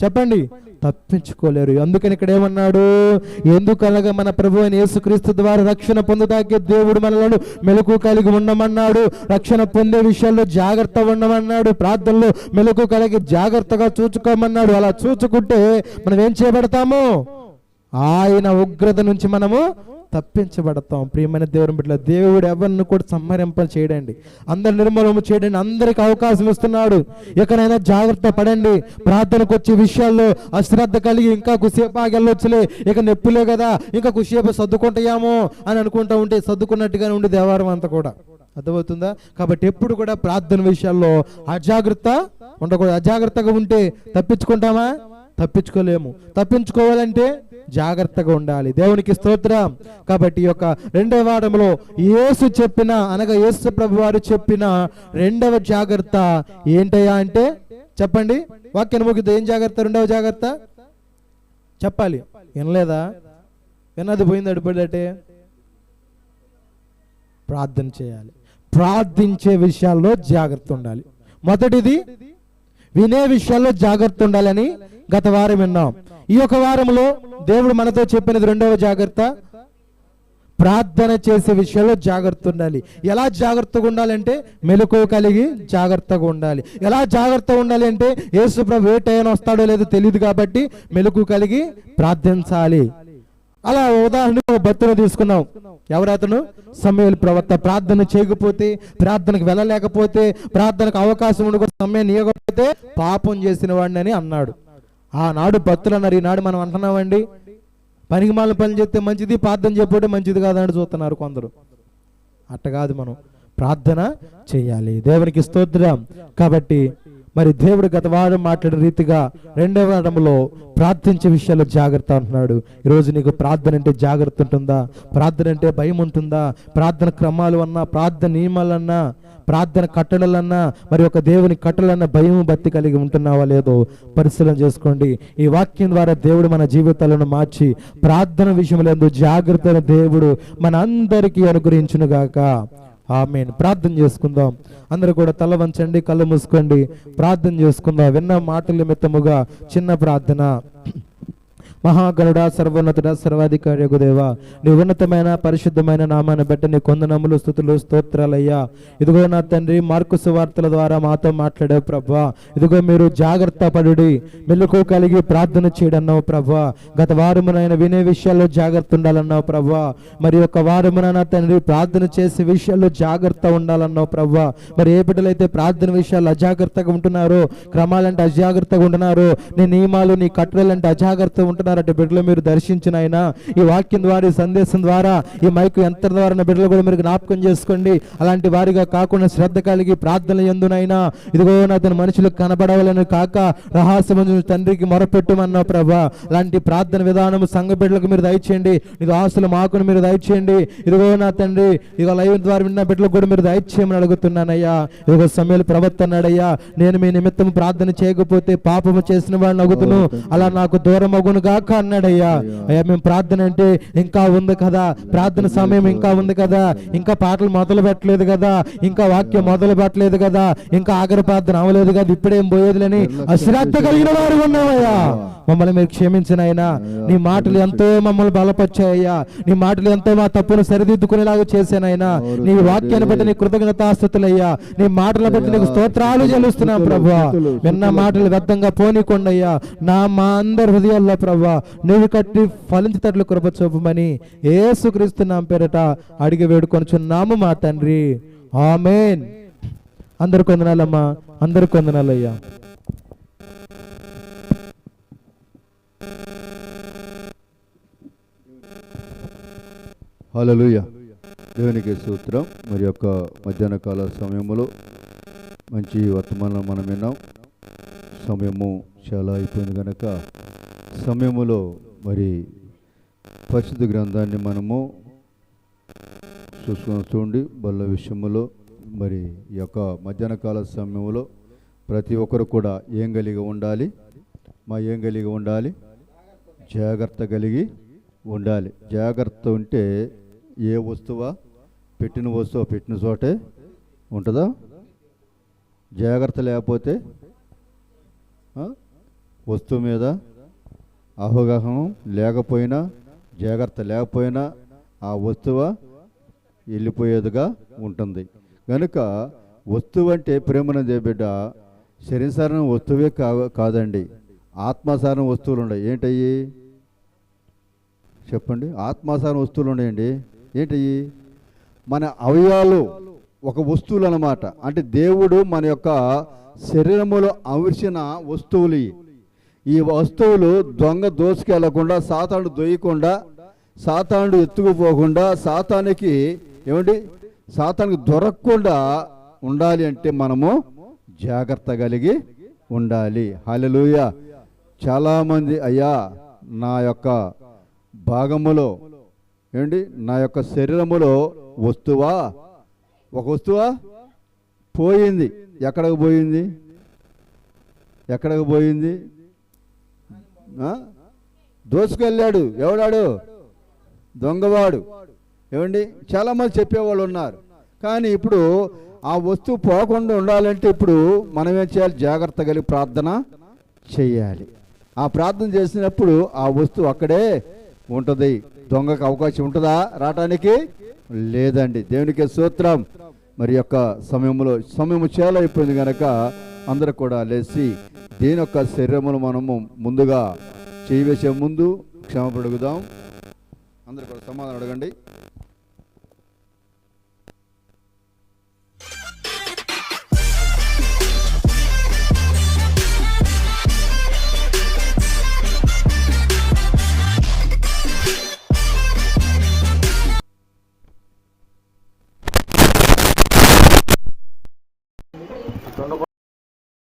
S2: చెప్పండి తప్పించుకోలేరు. అందుకని ఇక్కడ ఏమన్నాడు? ఎందుకనగా మన ప్రభు అయిన యేసుక్రీస్తు ద్వారా రక్షణ పొందుతాకే దేవుడు మనలను మెలకు కలిగి ఉండమన్నాడు. రక్షణ పొందే విషయాల్లో జాగ్రత్త ఉండమన్నాడు. ప్రార్థనలో మెలకు కలిగి జాగ్రత్తగా చూచుకోమన్నాడు. అలా చూచుకుంటే మనం ఏం చేయబడతాము? ఆయన ఉగ్రత నుంచి మనము తప్పించబడతాం. ప్రియమైన దేవుని బిడ్డల, దేవుడు ఎవరిని కూడా సంహరింప చేయడండి, అందరి నిర్మూలన చేయడండి, అందరికి అవకాశం ఇస్తున్నాడు. ఎక్కడైనా జాగ్రత్త పడండి. ప్రార్థనకు వచ్చే విషయాల్లో అశ్రద్ధ కలిగి ఇంకా కుసేపు ఆగెళ్ళొచ్చులే, ఇక నొప్పిలే కదా, ఇంకా కుసేపు సర్దుకుంటాయేమో అని అనుకుంటా ఉంటే సర్దుకున్నట్టుగానే ఉండి దేవారం అంతా కూడా. అర్థమవుతుందా? కాబట్టి ఎప్పుడు కూడా ప్రార్థన విషయాల్లో అజాగ్రత్త ఉండకూడదు. అజాగ్రత్తగా ఉంటే తప్పించుకుంటామా? తప్పించుకోలేము. తప్పించుకోవాలంటే జాగ్రత్తగా ఉండాలి. దేవునికి స్తోత్రం. కాబట్టి ఈ యొక్క 2వ వారంలో యేసు చెప్పిన, అనగా యేసు ప్రభు వారు చెప్పిన 2వ జాగ్రత్త ఏంటయ్యా అంటే చెప్పండి. వాక్యాన్ని ముగిద్దాం. ఏం జాగ్రత్త? 2వ జాగ్రత్త చెప్పాలి. వినలేదా? విన్నది పోయింది అడిపడటే. ప్రార్థన చేయాలి. ప్రార్థించే విషయాల్లో జాగ్రత్త ఉండాలి. మొదటిది వినే విషయాల్లో జాగ్రత్త ఉండాలని గత వారం విన్నాం. ఈ యొక్క వారంలో దేవుడు మనతో చెప్పినది 2వ జాగ్రత్త, ప్రార్థన చేసే విషయంలో జాగ్రత్త ఉండాలి. ఎలా జాగ్రత్తగా ఉండాలంటే మెలకువ కలిగి జాగ్రత్తగా ఉండాలి. ఎలా జాగ్రత్తగా ఉండాలి అంటే యేసు ప్రభు ఏ టైం వస్తాడో లేదో తెలియదు కాబట్టి మెలకువ కలిగి ప్రార్థించాలి. అలా ఉదాహరణకు భక్తులు తీసుకున్నాం. ఎవరతను? సమూయేలు ప్రవక్త. ప్రార్థన చేయకపోతే, ప్రార్థనకు వెళ్ళలేకపోతే, ప్రార్థనకు అవకాశం ఉండకపోతే, సమయాన్ని ఇవ్వకపోతే పాపం చేసిన వాడిని అని అన్నాడు. ఆనాడు భక్తులు అన్నారు. ఈనాడు మనం అంటున్నామండి, పనికి మాలిన పని చేస్తే మంచిది, ప్రార్థన చేయకపోతే మంచిది కాదని చూస్తున్నారు కొందరు. అట్ట కాదు. మనం ప్రార్థన చేయాలి. దేవునికి స్తోత్రం. కాబట్టి మరి దేవుడు గత వారం మాట్లాడే రీతిగా రెండవ వారంలో ప్రార్థించే విషయాల్లో జాగ్రత్త అంటున్నాడు. ఈరోజు నీకు ప్రార్థన అంటే జాగ్రత్త ఉంటుందా? ప్రార్థన అంటే భయం ఉంటుందా? ప్రార్థన క్రమాలు అన్నా, ప్రార్థన నియమాలన్నా, ప్రార్థన కట్టడలన్నా, మరి ఒక దేవుని కట్టడలన్నా భయం భక్తి కలిగి ఉంటున్నావా లేదో పరిశీలన చేసుకోండి. ఈ వాక్యం ద్వారా దేవుడు మన జీవితాలను మార్చి ప్రార్థన విషయంలో జాగ్రత్తను దేవుడు మన అందరికీ అనుగ్రహించునుగాక. ఆమేన్. ప్రార్థన చేసుకుందాం. అందరూ కూడా తల వంచండి, కళ్ళు మూసుకోండి, ప్రార్థన చేసుకుందాం. విన్న మాటల నిమిత్తముగా చిన్న ప్రార్థన. మహాగణుడా, సర్వోన్నతుడా, సర్వాధికారి దేవా, నీ ఉన్నతమైన పరిశుద్ధమైన నామాన్ని బట్టి నీ కొందనములు, స్తుతులు, స్తోత్రాలయ్యా. ఇదిగో నా తండ్రి, మార్కు సువార్తల ద్వారా మాతో మాట్లాడావు ప్రభా. ఇదిగో మీరు జాగ్రత్త పడుడి, మెలకువ కలిగి ప్రార్థన చేయడన్నావు ప్రభా. గత వారమునైనా వినే విషయాల్లో జాగ్రత్త ఉండాలన్నావు ప్రభా. మరి ఒక వారమునైనా తండ్రి ప్రార్థన చేసే విషయాల్లో జాగ్రత్త ఉండాలన్నావు ప్రభా. మరి ఏ బిడ్డలైతే ప్రార్థన విషయాలు అజాగ్రత్తగా ఉంటున్నారో, క్రమాలంటే అజాగ్రత్తగా ఉంటున్నారో, నీ నియమాలు, నీ కట్టడలంటే అజాగ్రత్త ఉంటున్నారు అంటే బిడ్డలు మీరు దర్శించిన ఆయన ఈ వాక్యం ద్వారా, ఈ సందేశం ద్వారా, ఈ మైకు యంత్రం ద్వారా బిడ్డలు కూడా మీరు జ్ఞాపకం చేసుకోండి. అలాంటి వారిగా కాకుండా శ్రద్ధ కలిగి ప్రార్థన ఎందునైనా ఇదిగో నా తన మనుషులకు కనబడవాలని కాక రహస్యమందు తండ్రికి మొరపెట్టుమన్నా ప్రభా. అలాంటి ప్రార్థన విధానం సంఘ బిడ్డలకు మీరు దయచేయండి. ఇది ఆస్తుల మాకును మీరు దయచేయండి. ఇదిగో నా తండ్రి, ఇదిగో లైవ్ ద్వారా విన్న బిడ్డలకు కూడా మీరు దయచేయమని అడుగుతున్నానయ్యా. ఇదిగో సమయాలు ప్రవర్తన్నాడయ్యా, నేను మీ నిమిత్తం ప్రార్థన చేయకపోతే పాపము చేసిన వాడిని అగుతును, అలా నాకు దూరం అగును గాక అన్నాడయ్యా. అయ్యా, మేము ప్రార్థన అంటే ఇంకా ఉంది కదా, ప్రార్థన సమయం ఇంకా ఉంది కదా, ఇంకా పాటలు మొదలు పెట్టలేదు కదా, ఇంకా వాక్యం మొదలు పెట్టలేదు కదా, ఇంకా ఆఖరి ప్రార్థన అవ్వలేదు కదా, ఇప్పుడేం పోయేదిలేని అశ్రద్ధ కలిగిన వారు ఉన్నామయ్యా. మమ్మల్ని మీరు క్షమించిన అయినా నీ మాటలు ఎంతో మమ్మల్ని బలపరిచాయ్యా. నీ మాటలు ఎంతో మా తప్పును సరిదిద్దుకునేలాగా చేశానైనా. నీ వాక్యాన్ని బట్టి నీ కృతజ్ఞతాస్తుతులయ్యా. నీ మాటలను బట్టి నీకు స్తోత్రాలు చెల్లిస్తున్నాం ప్రభువా. విన్న మాటలు వ్యర్థంగా పోనీకొండయ్యా. మా అందరి హృదయాల్లో ప్రభువా నీవు కట్టి ఫలించేటట్లు కృప చూపమని యేసుక్రీస్తు నామమున పేరట అడిగి వేడుకొనుచున్నాము మా తండ్రి. ఆమేన్. అందరికి వందనాలమ్మా, అందరికి వందనాలయ్యా.
S1: హల్లెలూయా. దేవునికి స్తోత్రం. మరి యొక్క మధ్యాహ్న కాల సమయంలో మంచి వర్తమానం మనం విన్నాం. సమయము చాలా అయిపోయింది కనుక సమయములో మరి పరిశుద్ధ గ్రంథాన్ని మనము చూడండి. బల్ల విషయములో మరి ఈ యొక్క మధ్యాహ్న కాల సమయంలో ప్రతి ఒక్కరు కూడా ఏం కలిగి ఉండాలి? ఏం కలిగి ఉండాలి? జాగ్రత్త కలిగి ఉండాలి. జాగ్రత్త ఉంటే ఏ వస్తువా పెట్టిన వస్తువు పెట్టిన చోటే ఉంటుందా? జాగ్రత్త లేకపోతే వస్తువు మీద అవగాహన లేకపోయినా, జాగ్రత్త లేకపోయినా ఆ వస్తువు వెళ్ళిపోయేదిగా ఉంటుంది. కనుక వస్తువు అంటే ప్రేమనదే బిడ్డ శరీరసారణ వస్తువే కాదండి, ఆత్మసారణ వస్తువులు ఉన్నాయి. ఏంటయ్యి చెప్పండి? ఆత్మసారణ వస్తువులు ఉన్నాయండి. ఏంటయ్యి? మన అవయవాలు ఒక వస్తువులు అన్నమాట. అంటే దేవుడు మన యొక్క శరీరములో అమర్చిన వస్తువులు. ఈ వస్తువులు దొంగ దోసుకెళ్లకుండా, సాతాను దొయ్యకుండా, సాతాను ఎత్తుకుపోకుండా, సాతానికి సాతానికి దొరకకుండా ఉండాలి అంటే మనము జాగ్రత్త కలిగి ఉండాలి. హల్లెలూయా. చాలామంది అయ్యా నా యొక్క భాగములో నా యొక్క శరీరములో ఒక వస్తువా పోయింది. ఎక్కడికి పోయింది? దోసుకెళ్ళాడు. ఎవడాడు? దొంగవాడు. చాలామంది చెప్పేవాళ్ళు ఉన్నారు. కానీ ఇప్పుడు ఆ వస్తువు పోకుండా ఉండాలంటే ఇప్పుడు మనం ఏం చేయాలి? జాగ్రత్త కలిగి ప్రార్థన చేయాలి. ఆ ప్రార్థన చేసినప్పుడు ఆ వస్తువు అక్కడే ఉంటుంది. దొంగకు అవకాశం ఉంటుందా రావటానికి? లేదండి. దేవునికి స్తోత్రం. మరి యొక్క సమయము చాలా అయిపోయింది కనుక అందరూ కూడా లేచి దేని యొక్క శరీరమును మనము ముందుగా చేయవేసే ముందు క్షమాపణ అడుగుదాం. అందరూ కూడా సమాధానం అడగండి.